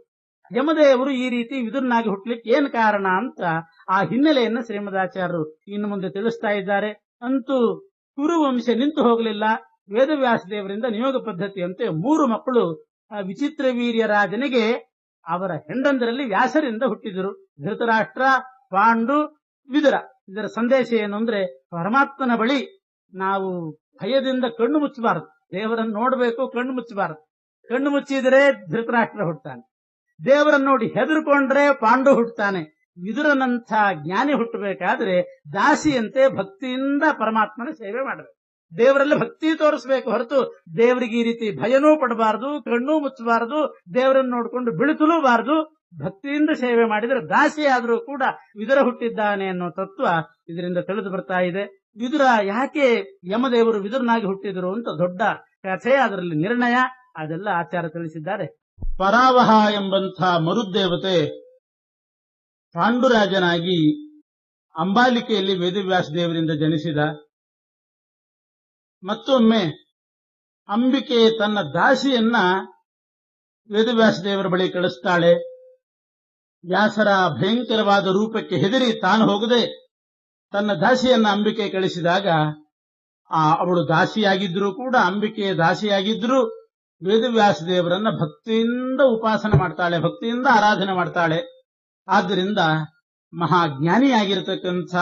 ಯಮದೇವರು ಈ ರೀತಿ ವಿದುರನಾಗಿ ಹುಟ್ಟಲಿಕ್ಕೆ ಏನ್ ಕಾರಣ ಅಂತ ಆ ಹಿನ್ನೆಲೆಯನ್ನು ಶ್ರೀಮದಾಚಾರ್ಯರು ಇನ್ನು ಮುಂದೆ ತಿಳಿಸ್ತಾ ಇದ್ದಾರೆ. ಅಂತೂ ಕುರುವಂಶ ನಿಂತು ಹೋಗಲಿಲ್ಲ. ವೇದವ್ಯಾಸ ದೇವರಿಂದ ನಿಯೋಗ ಪದ್ಧತಿಯಂತೆ 3 ಮಕ್ಕಳು ವಿಚಿತ್ರ ವೀರ್ಯ ರಾಜನಿಗೆ ಅವರ ಹೆಂಡಂದರಲ್ಲಿ ವ್ಯಾಸರಿಂದ ಹುಟ್ಟಿದರು. ಧೃತರಾಷ್ಟ್ರ, ಪಾಂಡು, ವಿದುರ. ಇದರ ಸಂದೇಶ ಏನು ಅಂದ್ರೆ, ಪರಮಾತ್ಮನ ಬಳಿ ನಾವು ಭಯದಿಂದ ಕಣ್ಣು ಮುಚ್ಚಬಾರದು, ದೇವರನ್ನು ನೋಡಬೇಕು, ಕಣ್ಣು ಮುಚ್ಚಬಾರದು. ಕಣ್ಣು ಮುಚ್ಚಿದರೆ ಧೃತರಾಷ್ಟ್ರ ಹುಟ್ಟುತ್ತಾನೆ, ದೇವರನ್ನು ನೋಡಿ ಹೆದರ್ಕೊಂಡ್ರೆ ಪಾಂಡು ಹುಟ್ಟುತ್ತಾನೆ. ವಿದುರನಂಥ ಜ್ಞಾನಿ ಹುಟ್ಟಬೇಕಾದ್ರೆ ದಾಸಿಯಂತೆ ಭಕ್ತಿಯಿಂದ ಪರಮಾತ್ಮನ ಸೇವೆ ಮಾಡಬೇಕು, ದೇವರಲ್ಲಿ ಭಕ್ತಿ ತೋರಿಸಬೇಕು ಹೊರತು ದೇವರಿಗೆ ಈ ರೀತಿ ಭಯನೂ ಪಡಬಾರದು, ಕಣ್ಣೂ ಮುಚ್ಚಬಾರದು, ದೇವರನ್ನು ನೋಡಿಕೊಂಡು ಬಿಳಿಸಲೂಬಾರದು. ಭಕ್ತಿಯಿಂದ ಸೇವೆ ಮಾಡಿದರೆ ದಾಸಿ ಆದರೂ ಕೂಡ ವಿದುರ ಹುಟ್ಟಿದ್ದಾನೆ ಅನ್ನೋ ತತ್ವ ಇದರಿಂದ ತಿಳಿದು ಬರ್ತಾ ಇದೆ. ವಿದುರ ಯಾಕೆ ಯಮದೇವರು ವಿದುರನಾಗಿ ಹುಟ್ಟಿದರು ಅಂತ ದೊಡ್ಡ ಕಥೆ, ಅದರಲ್ಲಿ ನಿರ್ಣಯ, ಅದೆಲ್ಲ ಆಚಾರ್ಯ ತಿಳಿಸಿದ್ದಾರೆ. ಪರಾವಹ ಎಂಬಂಥ ಮರುದೇವತೆ ಪಾಂಡುರಾಜನಾಗಿ ಅಂಬಾಲಿಕೆಯಲ್ಲಿ ವೇದವ್ಯಾಸ ದೇವರಿಂದ ಜನಿಸಿದ. ಮತ್ತೊಮ್ಮೆ ಅಂಬಿಕೆ ತನ್ನ ದಾಸಿಯನ್ನ ವೇದವ್ಯಾಸ ದೇವರ ಬಳಿ ಕಳಿಸ್ತಾಳೆ. ವ್ಯಾಸರ ಭಯಂಕರವಾದ ರೂಪಕ್ಕೆ ಹೆದರಿ ತಾನು ಹೋಗದೆ ತನ್ನ ದಾಸಿಯನ್ನ ಅಂಬಿಕೆ ಕಳಿಸಿದಾಗ ಅವಳು ದಾಸಿಯಾಗಿದ್ರೂ ಕೂಡ, ಅಂಬಿಕೆಯ ದಾಸಿಯಾಗಿದ್ರೂ ವೇದವ್ಯಾಸ ದೇವರನ್ನ ಭಕ್ತಿಯಿಂದ ಉಪಾಸನೆ ಮಾಡ್ತಾಳೆ, ಭಕ್ತಿಯಿಂದ ಆರಾಧನೆ ಮಾಡ್ತಾಳೆ. ಆದ್ದರಿಂದ ಮಹಾಜ್ಞಾನಿಯಾಗಿರತಕ್ಕಂಥ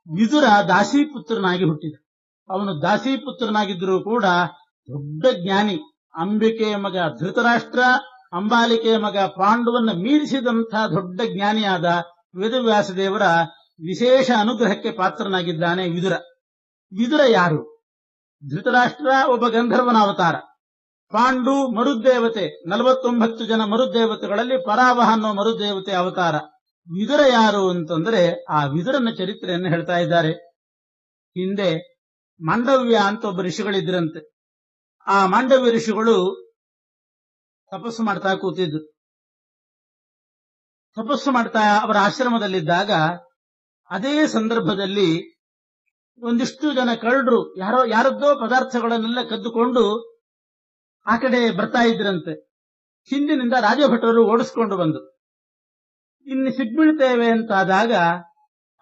ವಿದುರ ದಾಸಿಪುತ್ರನಾಗಿ ಹುಟ್ಟಿದ. ಅವನು ದಾಸಿಪುತ್ರನಾಗಿದ್ದರೂ ಕೂಡ ದೊಡ್ಡ ಜ್ಞಾನಿ. ಅಂಬಿಕೆಯ ಮಗ ಧೃತರಾಷ್ಟ್ರ, ಅಂಬಾಲಿಕೆಯ ಮಗ ಪಾಂಡುವನ್ನ ಮೀರಿಸಿದಂಥ ದೊಡ್ಡ ಜ್ಞಾನಿಯಾದ ವೇದವ್ಯಾಸ ದೇವರ ವಿಶೇಷ ಅನುಗ್ರಹಕ್ಕೆ ಪಾತ್ರನಾಗಿದ್ದಾನೆ ವಿದುರ. ವಿದುರ ಯಾರು? ಧೃತರಾಷ್ಟ್ರ ಒಬ್ಬ ಗಂಧರ್ವನ ಅವತಾರ, ಪಾಂಡು ಮರುದೇವತೆ, 49 ಜನ ಮರುದೇವತೆಗಳಲ್ಲಿ ಪರಾವಹ ಅನ್ನೋ ಮರುದೇವತೆ ಅವತಾರ. ವಿದುರ ಯಾರು ಅಂತಂದ್ರೆ ಆ ವಿದುರನ ಚರಿತ್ರೆಯನ್ನು ಹೇಳ್ತಾ ಇದ್ದಾರೆ. ಹಿಂದೆ ಮಾಂಡವ್ಯ ಅಂತ ಒಬ್ಬ ಋಷಿಗಳಿದ್ರಂತೆ. ಆ ಮಾಂಡವ್ಯ ಋಷಿಗಳು ತಪಸ್ಸು ಮಾಡ್ತಾ ಕೂತಿದ್ರು. ತಪಸ್ಸು ಮಾಡ್ತಾ ಅವರ ಆಶ್ರಮದಲ್ಲಿದ್ದಾಗ ಅದೇ ಸಂದರ್ಭದಲ್ಲಿ ಒಂದಿಷ್ಟು ಜನ ಕಳ್ಳರು ಯಾರದ್ದೋ ಪದಾರ್ಥಗಳನ್ನೆಲ್ಲ ಕದ್ದುಕೊಂಡು ಆ ಕಡೆ ಬರ್ತಾ ಇದ್ರಂತೆ. ಹಿಂದಿನಿಂದ ರಾಜಭಟರು ಓಡಿಸ್ಕೊಂಡು ಬಂದು ಇನ್ನು ಸಿಗ್ಬೀಳ್ತೇವೆ ಅಂತಾದಾಗ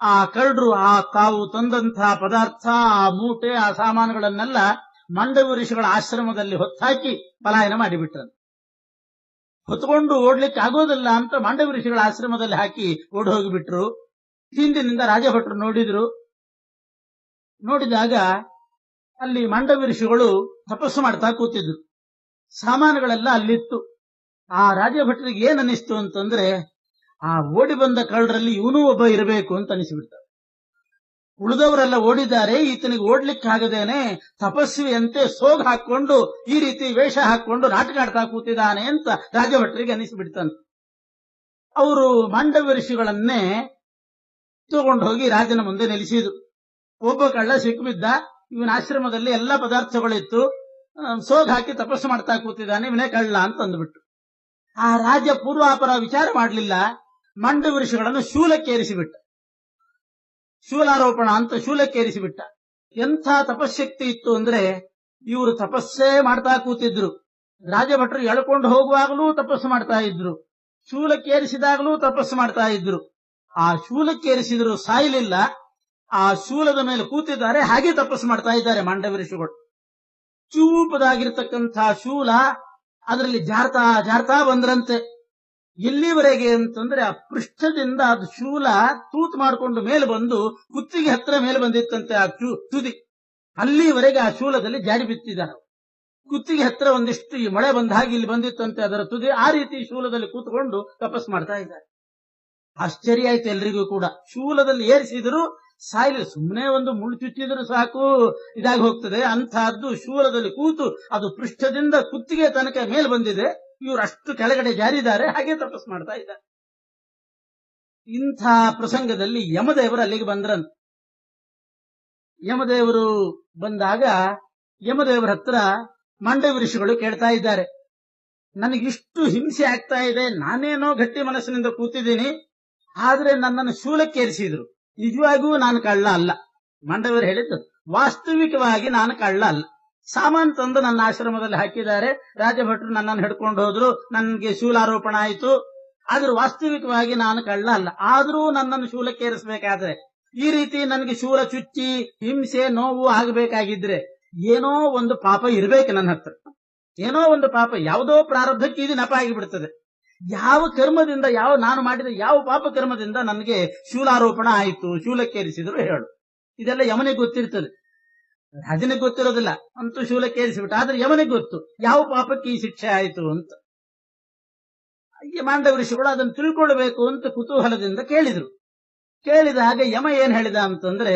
ಆ ಕಳ್ಳರು ತಾವು ತಂದಂತಹ ಪದಾರ್ಥ, ಆ ಮೂಟೆ, ಆ ಸಾಮಾನುಗಳನ್ನೆಲ್ಲ ಮಾಂಡವ್ಯ ಋಷಿಗಳ ಆಶ್ರಮದಲ್ಲಿ ಹೊತ್ತಾಕಿ ಪಲಾಯನ ಮಾಡಿಬಿಟ್ರಂತೆ. ಹೊತ್ಕೊಂಡು ಓಡ್ಲಿಕ್ಕೆ ಆಗೋದಿಲ್ಲ ಅಂತ ಮಾಂಡವ್ಯ ಋಷಿಗಳ ಆಶ್ರಮದಲ್ಲಿ ಹಾಕಿ ಓಡಿ ಹೋಗಿಬಿಟ್ರು. ಹಿಂದಿನಿಂದ ರಾಜಭಟ್ರು ನೋಡಿದಾಗ ಅಲ್ಲಿ ಮಾಂಡವ್ಯ ಋಷಿಗಳು ತಪಸ್ಸು ಮಾಡ್ತಾ ಕೂತಿದ್ರು. ಸಾಮಾನುಗಳೆಲ್ಲ ಅಲ್ಲಿತ್ತು. ಆ ರಾಜಭಟ್ರಿಗೆ ಏನ್ ಅನಿಸ್ತು ಅಂತಂದ್ರೆ, ಆ ಓಡಿ ಬಂದ ಕಳ್ಳರಲ್ಲಿ ಇವನೂ ಒಬ್ಬ ಇರಬೇಕು ಅಂತ ಅನಿಸಿಬಿಡ್ತಾರೆ. ಉಳಿದವರೆಲ್ಲ ಓಡಿದ್ದಾರೆ, ಈತನಿಗೆ ಓಡ್ಲಿಕ್ಕಾಗದೇನೆ ತಪಸ್ವಿಯಂತೆ ಸೋಗ್ ಹಾಕೊಂಡು ಈ ರೀತಿ ವೇಷ ಹಾಕೊಂಡು ನಾಟಕ ಆಡ್ತಾ ಕೂತಿದ್ದಾನೆ ಅಂತ ರಾಜಭಟ್ರಿಗೆ ಅನಿಸಿಬಿಡ್ತಾನೆ. ಅವರು ಮಾಂಡವ್ಯ ಋಷಿಗಳನ್ನೇ ತಗೊಂಡು ಹೋಗಿ ರಾಜನ ಮುಂದೆ ನಿಲ್ಲಿಸಿದ್ರು. ಒಬ್ಬ ಕಳ್ಳ ಸಿಕ್ಕಿಬಿದ್ದ, ಇವನ ಆಶ್ರಮದಲ್ಲಿ ಎಲ್ಲ ಪದಾರ್ಥಗಳಿತ್ತು, ಸೋಗ್ ಹಾಕಿ ತಪಸ್ಸು ಮಾಡ್ತಾ ಕೂತಿದ್ದಾನೆ, ಇವನೇ ಕಳ್ಳ ಅಂತ ಅಂದ್ಬಿಟ್ಟು. ಆ ರಾಜ ಪೂರ್ವಾಪರ ವಿಚಾರ ಮಾಡಲಿಲ್ಲ, ಮಾಂಡವ್ಯ ಋಷಿಗಳನ್ನು ಶೂಲಕ್ಕೇರಿಸಿಬಿಟ್ಟ. ಶೂಲಾರೋಪಣ ಅಂತ ಶೂಲಕ್ಕೇರಿಸಿಬಿಟ್ಟ. ಎಂಥ ತಪಶಕ್ತಿ ಇತ್ತು ಅಂದ್ರೆ, ಇವರು ತಪಸ್ಸೇ ಮಾಡ್ತಾ ಕೂತಿದ್ರು. ರಾಜಭಟ್ರು ಎಳ್ಕೊಂಡು ಹೋಗುವಾಗಲೂ ತಪಸ್ಸು ಮಾಡ್ತಾ ಇದ್ರು, ಶೂಲಕ್ಕೇರಿಸಿದಾಗಲೂ ತಪಸ್ಸು ಮಾಡ್ತಾ ಇದ್ರು. ಆ ಶೂಲಕ್ಕೇರಿಸಿದ್ರು ಸಾಯಲಿಲ್ಲ, ಆ ಶೂಲದ ಮೇಲೆ ಕೂತಿದ್ದಾರೆ, ಹಾಗೆ ತಪಸ್ಸು ಮಾಡ್ತಾ ಇದ್ದಾರೆ ಮಾಂಡವ್ಯ ಋಷಿಗಳು. ಚೂಪದಾಗಿರ್ತಕ್ಕಂಥ ಶೂಲ ಅದರಲ್ಲಿ ಜಾರ್ತಾ ಬಂದ್ರಂತೆ. ಎಲ್ಲಿವರೆಗೆ ಅಂತಂದ್ರೆ ಆ ಪೃಷ್ಠದಿಂದ ಅದು ಶೂಲ ತೂತು ಮಾಡಿಕೊಂಡು ಮೇಲೆ ಬಂದು ಕುತ್ತಿಗೆ ಹತ್ರ ಮೇಲೆ ಬಂದಿತ್ತಂತೆ. ಆ ತುದಿ ಅಲ್ಲಿವರೆಗೆ ಆ ಶೂಲದಲ್ಲಿ ಜಾಡಿ ಬಿತ್ತಿದ್ದಾರೆ. ಕುತ್ತಿಗೆ ಹತ್ರ ಒಂದಿಷ್ಟು ಈ ಮಳೆ ಬಂದ ಹಾಗೆ ಇಲ್ಲಿ ಬಂದಿತ್ತಂತೆ ಅದರ ತುದಿ. ಆ ರೀತಿ ಶೂಲದಲ್ಲಿ ಕೂತ್ಕೊಂಡು ತಪಸ್ ಮಾಡ್ತಾ ಇದ್ದಾರೆ. ಆಶ್ಚರ್ಯ ಆಯ್ತು ಎಲ್ರಿಗೂ ಕೂಡ. ಶೂಲದಲ್ಲಿ ಏರಿಸಿದ್ರು ಸಾಯಿಲಿ, ಸುಮ್ಮನೆ ಒಂದು ಮುಳ್ಳು ಚುಚ್ಚಿದ್ರು ಸಾಕು ಇದಾಗಿ ಹೋಗ್ತದೆ. ಅಂತಹದ್ದು ಶೂಲದಲ್ಲಿ ಕೂತು ಅದು ಪೃಷ್ಠದಿಂದ ಕುತ್ತಿಗೆ ತನಕ ಮೇಲೆ ಬಂದಿದೆ, ಇವರು ಅಷ್ಟು ಕೆಳಗಡೆ ಜಾರಿದ್ದಾರೆ, ಹಾಗೆ ತಪಸ್ ಮಾಡ್ತಾ ಇದ್ದಾರೆ. ಇಂಥ ಪ್ರಸಂಗದಲ್ಲಿ ಯಮದೇವರು ಅಲ್ಲಿಗೆ ಬಂದ್ರಂತ. ಯಮದೇವರು ಬಂದಾಗ ಯಮದೇವರ ಹತ್ರ ಮಾಂಡವ್ಯ ಋಷಿಗಳು ಕೇಳ್ತಾ ಇದ್ದಾರೆ, ನನಗಿಷ್ಟು ಹಿಂಸೆ ಆಗ್ತಾ ಇದೆ, ನಾನೇನೋ ಗಟ್ಟಿ ಮನಸ್ಸಿನಿಂದ ಕೂತಿದ್ದೀನಿ, ಆದ್ರೆ ನನ್ನನ್ನು ಶೂಲಕ್ಕೇರಿಸಿದ್ರು, ನಿಜವಾಗಿಯೂ ನಾನು ಕಳ್ಳ ಅಲ್ಲ. ಮಾಂಡವ್ಯರು ಹೇಳಿದ್ದು, ವಾಸ್ತವಿಕವಾಗಿ ನಾನು ಕಳ್ಳ ಅಲ್ಲ. ಸಾಮಾನು ತಂದು ನನ್ನ ಆಶ್ರಮದಲ್ಲಿ ಹಾಕಿದ್ದಾರೆ, ರಾಜಭಟ್ರು ನನ್ನನ್ನು ಹಿಡ್ಕೊಂಡು ಹೋದ್ರು, ನನಗೆ ಶೂಲಾರೋಪಣ ಆಯಿತು, ಆದ್ರೂ ವಾಸ್ತವಿಕವಾಗಿ ನಾನು ಕಳ್ಳ ಅಲ್ಲ. ಆದ್ರೂ ನನ್ನನ್ನು ಶೂಲಕ್ಕೇರಿಸಬೇಕಾದ್ರೆ, ಈ ರೀತಿ ನನಗೆ ಶೂಲ ಚುಚ್ಚಿ ಹಿಂಸೆ ನೋವು ಆಗಬೇಕಾಗಿದ್ರೆ ಏನೋ ಒಂದು ಪಾಪ ಇರಬೇಕು ನನ್ನ ಹತ್ರ. ಏನೋ ಒಂದು ಪಾಪ, ಯಾವುದೋ ಪ್ರಾರಬ್ಧಕ್ಕೆ ಇದು ನೆಪ ಆಗಿಬಿಡ್ತದೆ. ಯಾವ ಕರ್ಮದಿಂದ, ನಾನು ಮಾಡಿದ ಯಾವ ಪಾಪ ಕರ್ಮದಿಂದ ನನಗೆ ಶೂಲಾರೋಪಣ ಆಯಿತು, ಶೂಲಕ್ಕೇರಿಸಿದ್ರು ಹೇಳು. ಇದೆಲ್ಲ ಯಮನಿಗೆ ಗೊತ್ತಿರ್ತದೆ, ರಾಜನಿಗೆ ಗೊತ್ತಿರೋದಿಲ್ಲ. ಅಂತೂ ಶೂಲಕ್ಕೇರಿಸಿಬಿಟ್ಟು, ಆದ್ರೆ ಯಮನಿಗೆ ಗೊತ್ತು ಯಾವ ಪಾಪಕ್ಕೆ ಈ ಶಿಕ್ಷೆ ಆಯಿತು ಅಂತ. ಮಾಂಡವ್ಯ ಋಷಿಗಳು ಅದನ್ನು ತಿಳ್ಕೊಳ್ಬೇಕು ಅಂತ ಕುತೂಹಲದಿಂದ ಕೇಳಿದ್ರು. ಕೇಳಿದಾಗ ಯಮ ಏನ್ ಹೇಳಿದ ಅಂತಂದ್ರೆ,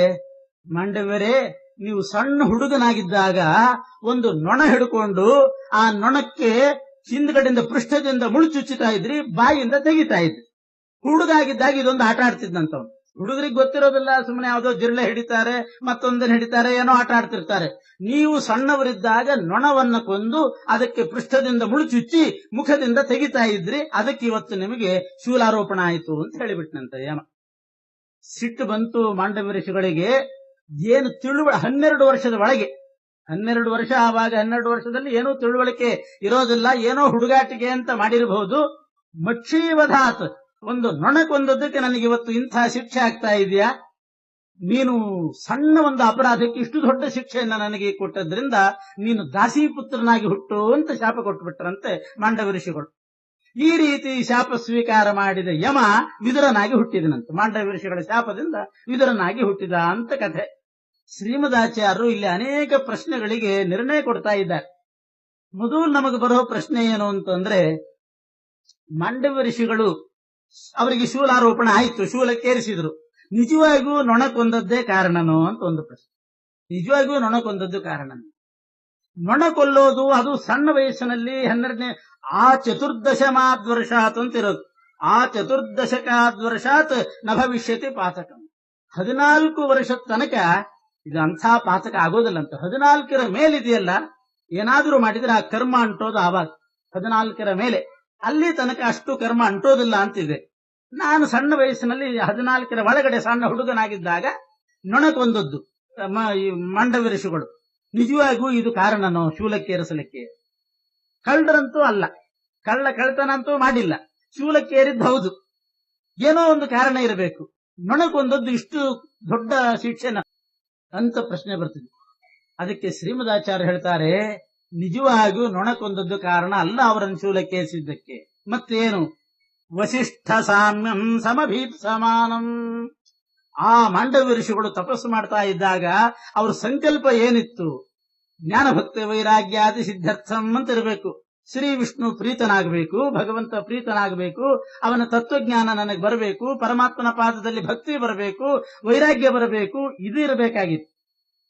ಮಾಂಡವ್ಯರೇ, ನೀವು ಸಣ್ಣ ಹುಡುಗನಾಗಿದ್ದಾಗ ಒಂದು ನೊಣ ಹಿಡ್ಕೊಂಡು ಆ ನೊಣಕ್ಕೆ ಹಿಂದ್ಗಡೆಯಿಂದ ಪೃಷ್ಠದಿಂದ ಮುಳ್ಳು ಚುಚ್ಚುತ್ತಾ ಇದ್ರಿ, ಬಾಯಿಯಿಂದ ತೆಗಿತಾ ಇದ್ರಿ. ಹುಡುಗಾಗಿದ್ದಾಗ ಇದೊಂದು ಆಟ ಆಡ್ತಿದ್ದಂತವ್ನು. ಹುಡುಗರಿಗೆ ಗೊತ್ತಿರೋದಿಲ್ಲ, ಸುಮ್ಮನೆ ಯಾವುದೋ ಜಿರಳೆ ಹಿಡಿತಾರೆ, ಮತ್ತೊಂದನ್ನು ಹಿಡಿತಾರೆ, ಏನೋ ಆಟ ಆಡ್ತಿರ್ತಾರೆ. ನೀವು ಸಣ್ಣವರಿದ್ದಾಗ ನೊಣವನ್ನ ಕೊಂದು ಅದಕ್ಕೆ ಪೃಷ್ಠದಿಂದ ಮುಳುಚುಚ್ಚಿ ಮುಖದಿಂದ ತೆಗಿತಾ ಇದ್ರಿ, ಅದಕ್ಕೆ ಇವತ್ತು ನಿಮಗೆ ಶೂಲಾರೋಪಣ ಆಯಿತು ಅಂತ ಹೇಳಿಬಿಟ್ನಂತ ಯಮ. ಸಿಟ್ಟು ಬಂತು ಮಾಂಡವ್ಯ ಋಷಿಗಳಿಗೆ. ಏನು 12 ವರ್ಷದ ಒಳಗೆ, 12 ವರ್ಷ ಆವಾಗ, 12 ವರ್ಷದಲ್ಲಿ ಏನೂ ತಿಳುವಳಿಕೆ ಇರೋದಿಲ್ಲ, ಏನೋ ಹುಡುಗಾಟಿಕೆ ಅಂತ ಮಾಡಿರಬಹುದು. ಮಕ್ಷೀವಧಾತ್, ಒಂದು ನೊಣಕೊಂದದ್ದಕ್ಕೆ ನನಗೆ ಇವತ್ತು ಇಂಥ ಶಿಕ್ಷೆ ಆಗ್ತಾ ಇದೆಯಾ? ನೀನು ಸಣ್ಣ ಒಂದು ಅಪರಾಧಕ್ಕೆ ಇಷ್ಟು ದೊಡ್ಡ ಶಿಕ್ಷೆಯನ್ನ ನನಗೆ ಕೊಟ್ಟದ್ರಿಂದ ನೀನು ದಾಸೀಪುತ್ರನಾಗಿ ಹುಟ್ಟು ಅಂತ ಶಾಪ ಕೊಟ್ಟುಬಿಟ್ರಂತೆ ಮಾಂಡವ್ಯ ಋಷಿಗಳು. ಈ ರೀತಿ ಶಾಪ ಸ್ವೀಕಾರ ಮಾಡಿದ ಯಮ ವಿದುರನಾಗಿ ಹುಟ್ಟಿದನಂತೆ. ಮಾಂಡವ್ಯ ಋಷಿಗಳ ಶಾಪದಿಂದ ವಿದುರನಾಗಿ ಹುಟ್ಟಿದ ಅಂತ ಕಥೆ. ಶ್ರೀಮದಾಚಾರ್ಯರು ಇಲ್ಲಿ ಅನೇಕ ಪ್ರಶ್ನೆಗಳಿಗೆ ನಿರ್ಣಯ ಕೊಡ್ತಾ ಇದ್ದಾರೆ. ಮೊದಲು ನಮಗೆ ಬರೋ ಪ್ರಶ್ನೆ ಏನು ಅಂತಂದ್ರೆ, ಮಾಂಡವ್ಯ ಋಷಿಗಳು ಅವರಿಗೆ ಶೂಲಾರೋಪಣ ಆಯಿತು, ಶೂಲಕ್ಕೇರಿಸಿದ್ರು. ನಿಜವಾಗಿಯೂ ನೊಣ ಕೊಂದದ್ದೇ ಕಾರಣನೋ ಅಂತ ಒಂದು ಪ್ರಶ್ನೆ. ನಿಜವಾಗಿಯೂ ನೊಣ ಕೊಂದದ್ದು ಕಾರಣನೋ? ನೊಣ ಕೊಲ್ಲೋದು ಅದು ಸಣ್ಣ ವಯಸ್ಸಿನಲ್ಲಿ 12ನೇ ಆ ಚತುರ್ದಶಮಾದ್ವರ್ಷಾತ್ ಅಂತ ಇರೋದು. ಆ ಚತುರ್ದಶಕಾದ್ವರ್ಷಾತ್ ನ ಭವಿಷ್ಯತಿ ಪಾತಕಂ. 14 ವರ್ಷದ ತನಕ ಇದು ಅಂಥ ಪಾತಕ ಆಗೋದಿಲ್ಲಂತ. 14ರ ಮೇಲಿದೆಯಲ್ಲ, ಏನಾದ್ರೂ ಮಾಡಿದ್ರೆ ಆ ಕರ್ಮ ಅಂಟೋದು ಆವಾಗ 14ರ ಮೇಲೆ. ಅಲ್ಲಿ ತನಕ ಅಷ್ಟು ಕರ್ಮ ಅಂಟೋದಿಲ್ಲ ಅಂತಿದೆ. ನಾನು ಸಣ್ಣ ವಯಸ್ಸಿನಲ್ಲಿ 14ರ ಒಳಗಡೆ ಸಣ್ಣ ಹುಡುಗನಾಗಿದ್ದಾಗ ನೊಣಕೊಂದದ್ದು ಮಾಂಡವ್ಯ ಋಷಿಗಳು. ನಿಜವಾಗಿಯೂ ಇದು ಕಾರಣನೋ ಶೂಲಕ್ಕೇರಿಸಲಿಕ್ಕೆ? ಕಳ್ಳರಂತೂ ಅಲ್ಲ, ಕಳ್ಳತನಂತೂ ಮಾಡಿಲ್ಲ, ಶೂಲಕ್ಕೇರಿದ್ದು ಹೌದು. ಏನೋ ಒಂದು ಕಾರಣ ಇರಬೇಕು. ನೊಣಕೊಂದದ್ದು ಇಷ್ಟು ದೊಡ್ಡ ಶಿಕ್ಷೆನ ಅಂತ ಪ್ರಶ್ನೆ ಬರ್ತಿದೆ. ಅದಕ್ಕೆ ಶ್ರೀಮದಾಚಾರ್ಯ ಹೇಳ್ತಾರೆ, ನಿಜವಾಗಿಯೂ ನೊಣಕೊಂದದ್ದು ಕಾರಣ ಅಲ್ಲ ಅವರನ್ನು ಶೂಲಕ್ಕೇರಿಸಿದ್ದಕ್ಕೆ. ಮತ್ತೇನು? ವಸಿಷ್ಠ ಸಾಮ್ಯಂ ಸಮಭೀತ್ ಸಮಾನಂ. ಆ ಮಾಂಡವ್ಯ ಋಷಿಗಳು ತಪಸ್ಸು ಮಾಡ್ತಾ ಇದ್ದಾಗ ಅವ್ರ ಸಂಕಲ್ಪ ಏನಿತ್ತು? ಜ್ಞಾನಭಕ್ತಿ ವೈರಾಗ್ಯಾದಿ ಸಿದ್ಧಾರ್ಥಂ ಅಂತ ಇರಬೇಕು. ಶ್ರೀ ವಿಷ್ಣು ಪ್ರೀತನಾಗಬೇಕು, ಭಗವಂತ ಪ್ರೀತನಾಗಬೇಕು, ಅವನ ತತ್ವಜ್ಞಾನ ನನಗೆ ಬರಬೇಕು, ಪರಮಾತ್ಮನ ಪಾದದಲ್ಲಿ ಭಕ್ತಿ ಬರಬೇಕು, ವೈರಾಗ್ಯ ಬರಬೇಕು, ಇದು ಇರಬೇಕಾಗಿತ್ತು.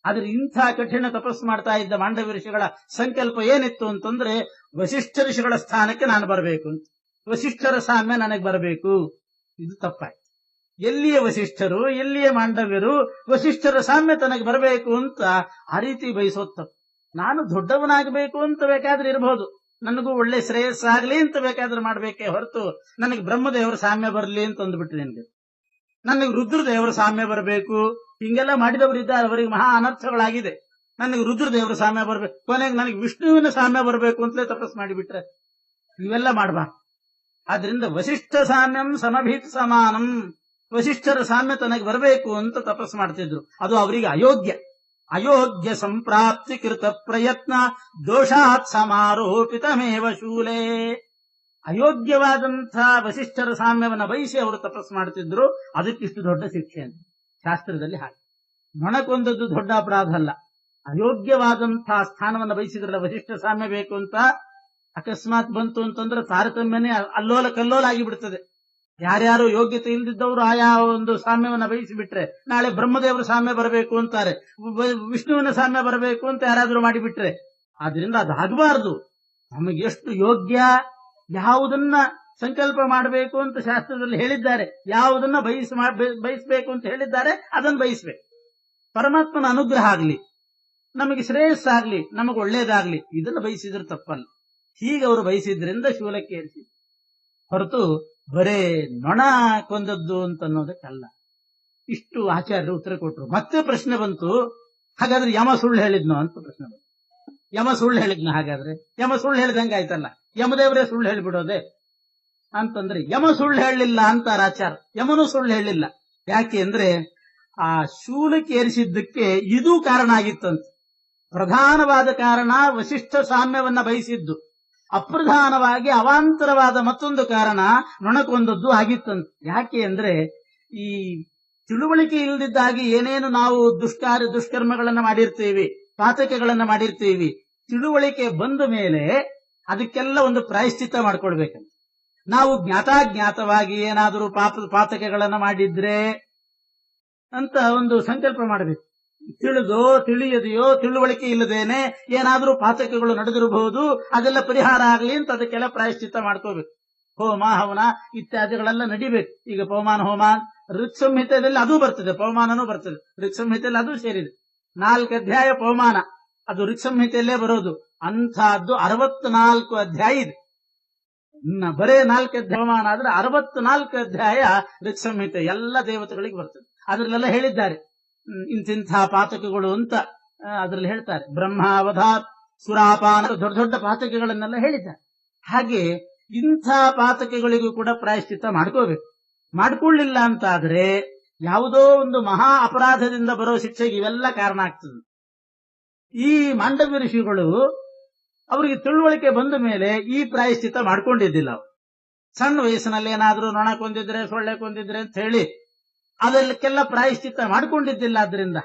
ಆದ್ರೆ ಇಂಥ ಕಠಿಣ ತಪಸ್ಸು ಮಾಡ್ತಾ ಇದ್ದ ಮಾಂಡವ್ಯ ಋಷಿಗಳ ಸಂಕಲ್ಪ ಏನಿತ್ತು ಅಂತಂದ್ರೆ, ವಸಿಷ್ಠ ಋಷಿಗಳ ಸ್ಥಾನಕ್ಕೆ ನಾನು ಬರಬೇಕು ಅಂತ, ವಸಿಷ್ಠರ ಸಾಮ್ಯ ನನಗೆ ಬರಬೇಕು. ಇದು ತಪ್ಪಾಯ್ತು. ಎಲ್ಲಿಯ ವಸಿಷ್ಠರು, ಎಲ್ಲಿಯ ಮಾಂಡವ್ಯರು? ವಸಿಷ್ಠರ ಸಾಮ್ಯ ತನಗೆ ಬರಬೇಕು ಅಂತ ಆ ರೀತಿ ಬಯಸೋದು ತಪ್ಪು. ನಾನು ದೊಡ್ಡವನಾಗಬೇಕು ಅಂತ ಬೇಕಾದ್ರೆ ಇರಬಹುದು, ನನಗೂ ಒಳ್ಳೆ ಶ್ರೇಯಸ್ಸಾಗ್ಲಿ ಅಂತ ಬೇಕಾದ್ರೆ ಮಾಡ್ಬೇಕೇ ಹೊರತು ನನಗೆ ಬ್ರಹ್ಮದೇವರ ಸಾಮ್ಯ ಬರಲಿ ಅಂತ ಅಂದ್ಬಿಟ್ಟಿದೆ. ನನಗೆ ರುದ್ರದೇವರ ಸಾಮ್ಯ ಬರಬೇಕು, ಹಿಂಗೆಲ್ಲ ಮಾಡಿದವರಿದ್ದಾರೆ, ಅವರಿಗೆ ಮಹಾ ಅನರ್ಥಗಳಾಗಿದೆ. ನನಗೆ ರುದ್ರದೇವರ ಸಾಮ್ಯ ಬರಬೇಕು, ಕೊನೆಗೆ ನನಗೆ ವಿಷ್ಣುವಿನ ಸಾಮ್ಯ ಬರಬೇಕು ಅಂತಲೇ ತಪಸ್ ಮಾಡಿಬಿಟ್ರೆ ಇವೆಲ್ಲ ಮಾಡಬಾರ್ದು. ಆದ್ರಿಂದ ವಸಿಷ್ಠ ಸಾಮ್ಯಂ ಸಮಭೀತ್ ಸಮಾನಂ, ವಸಿಷ್ಠರ ಸಾಮ್ಯ ತನಗೆ ಬರಬೇಕು ಅಂತ ತಪಸ್ ಮಾಡ್ತಿದ್ರು. ಅದು ಅವರಿಗೆ ಅಯೋಗ್ಯ. ಅಯೋಗ್ಯ ಸಂಪ್ರಾಪ್ತಿ ಕೃತ ಪ್ರಯತ್ನ ದೋಷಾತ್ ಸಮಾರೋಪಿತಮೇವ ಶೂಲೇ. ಅಯೋಗ್ಯವಾದಂಥ ವಸಿಷ್ಠರ ಸಾಮ್ಯವನ್ನ ಬಯಸಿ ಅವರು ತಪಸ್ ಮಾಡ್ತಿದ್ರು, ಅದಕ್ಕಿಷ್ಟು ದೊಡ್ಡ ಶಿಕ್ಷೆ ಅಂತ ಶಾಸ್ತ್ರದಲ್ಲಿ ಹಾಗೆ. ನೊಣಕೊಂದದ್ದು ದೊಡ್ಡ ಅಪರಾಧ ಅಲ್ಲ, ಅಯೋಗ್ಯವಾದಂತಹ ಸ್ಥಾನವನ್ನ ಬಯಸಿದ್ರಲ್ಲ, ವಸಿಷ್ಠ ಸಾಮ್ಯ ಬೇಕು ಅಂತ ಅಕಸ್ಮಾತ್ ಬಂತು ಅಂತಂದ್ರೆ ತಾರತಮ್ಯನೇ ಅಲ್ಲೋಲ ಕಲ್ಲೋಲ ಆಗಿಬಿಡ್ತದೆ. ಯಾರ್ಯಾರು ಯೋಗ್ಯತೆ ಇಲ್ದಿದ್ದವರು ಆಯಾ ಒಂದು ಸಾಮ್ಯವನ್ನ ಬಯಸಿಬಿಟ್ರೆ ನಾಳೆ ಬ್ರಹ್ಮದೇವರ ಸಾಮ್ಯ ಬರಬೇಕು ಅಂತಾರೆ, ವಿಷ್ಣುವಿನ ಸಾಮ್ಯ ಬರಬೇಕು ಅಂತ ಯಾರಾದ್ರೂ ಮಾಡಿಬಿಟ್ರೆ, ಆದ್ರಿಂದ ಅದಾಗಬಾರದು. ನಮಗೆ ಎಷ್ಟು ಯೋಗ್ಯ, ಯಾವುದನ್ನ ಸಂಕಲ್ಪ ಮಾಡಬೇಕು ಅಂತ ಶಾಸ್ತ್ರದಲ್ಲಿ ಹೇಳಿದ್ದಾರೆ, ಯಾವುದನ್ನ ಬಯಸಬೇಕು ಅಂತ ಹೇಳಿದ್ದಾರೆ ಅದನ್ನು ಬಯಸ್ಬೇಕು. ಪರಮಾತ್ಮನ ಅನುಗ್ರಹ ಆಗ್ಲಿ, ನಮಗೆ ಶ್ರೇಯಸ್ಸಾಗ್ಲಿ, ನಮಗೆ ಒಳ್ಳೇದಾಗ್ಲಿ, ಇದನ್ನು ಬಯಸಿದ್ರೆ ತಪ್ಪಲ್ಲ. ಹೀಗೆ ಅವರು ಬಯಸಿದ್ರಿಂದ ಶೂಲಕ್ಕೆ ಏರಿಸಿ, ಹೊರತು ಬರೇ ನೊಣ ಕೊಂದದ್ದು ಅಂತ ಅನ್ನೋದಕ್ಕಲ್ಲ. ಇಷ್ಟು ಆಚಾರ್ಯರು ಉತ್ತರ ಕೊಟ್ಟರು. ಮತ್ತೆ ಪ್ರಶ್ನೆ ಬಂತು, ಹಾಗಾದ್ರೆ ಯಮ ಸುಳ್ಳು ಹೇಳಿದ್ನೋ ಅಂತ ಪ್ರಶ್ನೆ ಬಂತು. ಯಮ ಸುಳ್ಳು ಹೇಳಿದ್ನ? ಹಾಗಾದ್ರೆ ಯಮ ಸುಳ್ಳು ಹೇಳಿದಂಗೆ ಆಯ್ತಲ್ಲ, ಯಮದೇವರೇ ಸುಳ್ಳು ಹೇಳಿಬಿಡೋದೆ ಅಂತಂದ್ರೆ ಯಮ ಸುಳ್ಳು ಹೇಳಲಿಲ್ಲ ಅಂತಾರೆ ಆಚಾರ್ಯ. ಯಮನು ಸುಳ್ಳು ಹೇಳಿಲ್ಲ. ಯಾಕೆ ಅಂದ್ರೆ ಆ ಶೂಲಕ್ಕೆ ಏರಿಸಿದ್ದಕ್ಕೆ ಇದೂ ಕಾರಣ ಆಗಿತ್ತಂತ. ಪ್ರಧಾನವಾದ ಕಾರಣ ವಸಿಷ್ಠ ಸಾಮ್ಯವನ್ನ ಬಯಸಿದ್ದು, ಅಪ್ರಧಾನವಾಗಿ ಅವಾಂತರವಾದ ಮತ್ತೊಂದು ಕಾರಣ ನೊಣಕೊಂದದ್ದು ಆಗಿತ್ತಂತ. ಯಾಕೆ ಅಂದ್ರೆ ಈ ತಿಳುವಳಿಕೆ ಇಲ್ಲದಿದ್ದಾಗಿ ಏನೇನು ನಾವು ದುಷ್ಕರ್ಮಗಳನ್ನ ಮಾಡಿರ್ತೀವಿ, ಪಾತಕಗಳನ್ನ ಮಾಡಿರ್ತೀವಿ, ತಿಳುವಳಿಕೆ ಬಂದ ಮೇಲೆ ಅದಕ್ಕೆಲ್ಲ ಒಂದು ಪ್ರಾಯಶ್ಚಿತ್ತ ಮಾಡ್ಕೊಳ್ಬೇಕಂತ. ನಾವು ಜ್ಞಾತಾಜ್ಞಾತವಾಗಿ ಏನಾದರೂ ಪಾತಕಗಳನ್ನ ಮಾಡಿದ್ರೆ ಅಂತ ಒಂದು ಸಂಕಲ್ಪ ಮಾಡಬೇಕು. ತಿಳಿದೋ ತಿಳಿಯದೆಯೋ ತಿಳುವಳಿಕೆ ಇಲ್ಲದೇನೆ ಏನಾದ್ರೂ ಪಾತಕಗಳು ನಡೆದಿರಬಹುದು, ಅದೆಲ್ಲ ಪರಿಹಾರ ಆಗಲಿ ಅಂತ ಅದಕ್ಕೆಲ್ಲ ಪ್ರಾಯಶ್ಚಿತ್ತ ಮಾಡ್ಕೋಬೇಕು. ಹೋಮ ಹವನ ಇತ್ಯಾದಿಗಳೆಲ್ಲ ನಡಿಬೇಕು. ಈಗ ಪವಮಾನ ಹೋಮ ಋಕ್ ಸಂಹಿತೆಯಲ್ಲಿ ಅದು ಬರ್ತದೆ, ಪವಮಾನನೂ ಬರ್ತದೆ. ಋಕ್ ಸಂಹಿತೆಯಲ್ಲಿ ಅದು ಸೇರಿದೆ. 4 ಅಧ್ಯಾಯ ಪವಮಾನ, ಅದು ಋಕ್ ಸಂಹಿತೆಯಲ್ಲೇ ಬರೋದು. ಅಂಥದ್ದು 64 ಅಧ್ಯಾಯ ಇದೆ. ಬರೇ 4 ಅಧ್ಯಾಯ ಪವಮಾನ ಆದ್ರೆ 64 ಅಧ್ಯಾಯ ಋಕ್ ಸಂಹಿತೆ ಎಲ್ಲ ದೇವತೆಗಳಿಗೆ ಬರ್ತದೆ. ಅದ್ರಲ್ಲೆಲ್ಲ ಹೇಳಿದ್ದಾರೆ ಇಂತಿಂಥ ಪಾತಕಗಳು ಅಂತ ಅದ್ರಲ್ಲಿ ಹೇಳ್ತಾರೆ. ಬ್ರಹ್ಮಾವಧಾತ್, ಸುರಾಪಾನ, ದೊಡ್ಡ ದೊಡ್ಡ ಪಾತಕಗಳನ್ನೆಲ್ಲ ಹೇಳಿದ್ದಾರೆ. ಹಾಗೆ ಇಂಥ ಪಾತಕಗಳಿಗೂ ಕೂಡ ಪ್ರಾಯಶ್ಚಿತ್ತ ಮಾಡ್ಕೋಬೇಕು. ಮಾಡ್ಕೊಳ್ಳಿಲ್ಲ ಅಂತ ಆದ್ರೆ ಯಾವುದೋ ಒಂದು ಮಹಾ ಅಪರಾಧದಿಂದ ಬರೋ ಶಿಕ್ಷೆಗೆ ಇವೆಲ್ಲ ಕಾರಣ ಆಗ್ತದೆ. ಈ ಮಾಂಡವ್ಯ ಋಷಿಗಳು ಅವರಿಗೆ ತಿಳುವಳಿಕೆ ಬಂದ ಮೇಲೆ ಈ ಪ್ರಾಯಶ್ಚಿತ್ತ ಮಾಡ್ಕೊಂಡಿದ್ದಿಲ್ಲ. ಅವರು ಸಣ್ಣ ವಯಸ್ಸಿನಲ್ಲಿ ಏನಾದ್ರೂ ನೊಣ ಕೊಂದಿದ್ರೆ, ಸೊಳ್ಳೆ ಕೊಂದಿದ್ರೆ ಅಂತ ಹೇಳಿ ಅದಕ್ಕೆಲ್ಲ ಪ್ರಾಯಶ್ಚಿತ್ತ ಮಾಡ್ಕೊಂಡಿದ್ದಿಲ್ಲ. ಆದ್ರಿಂದ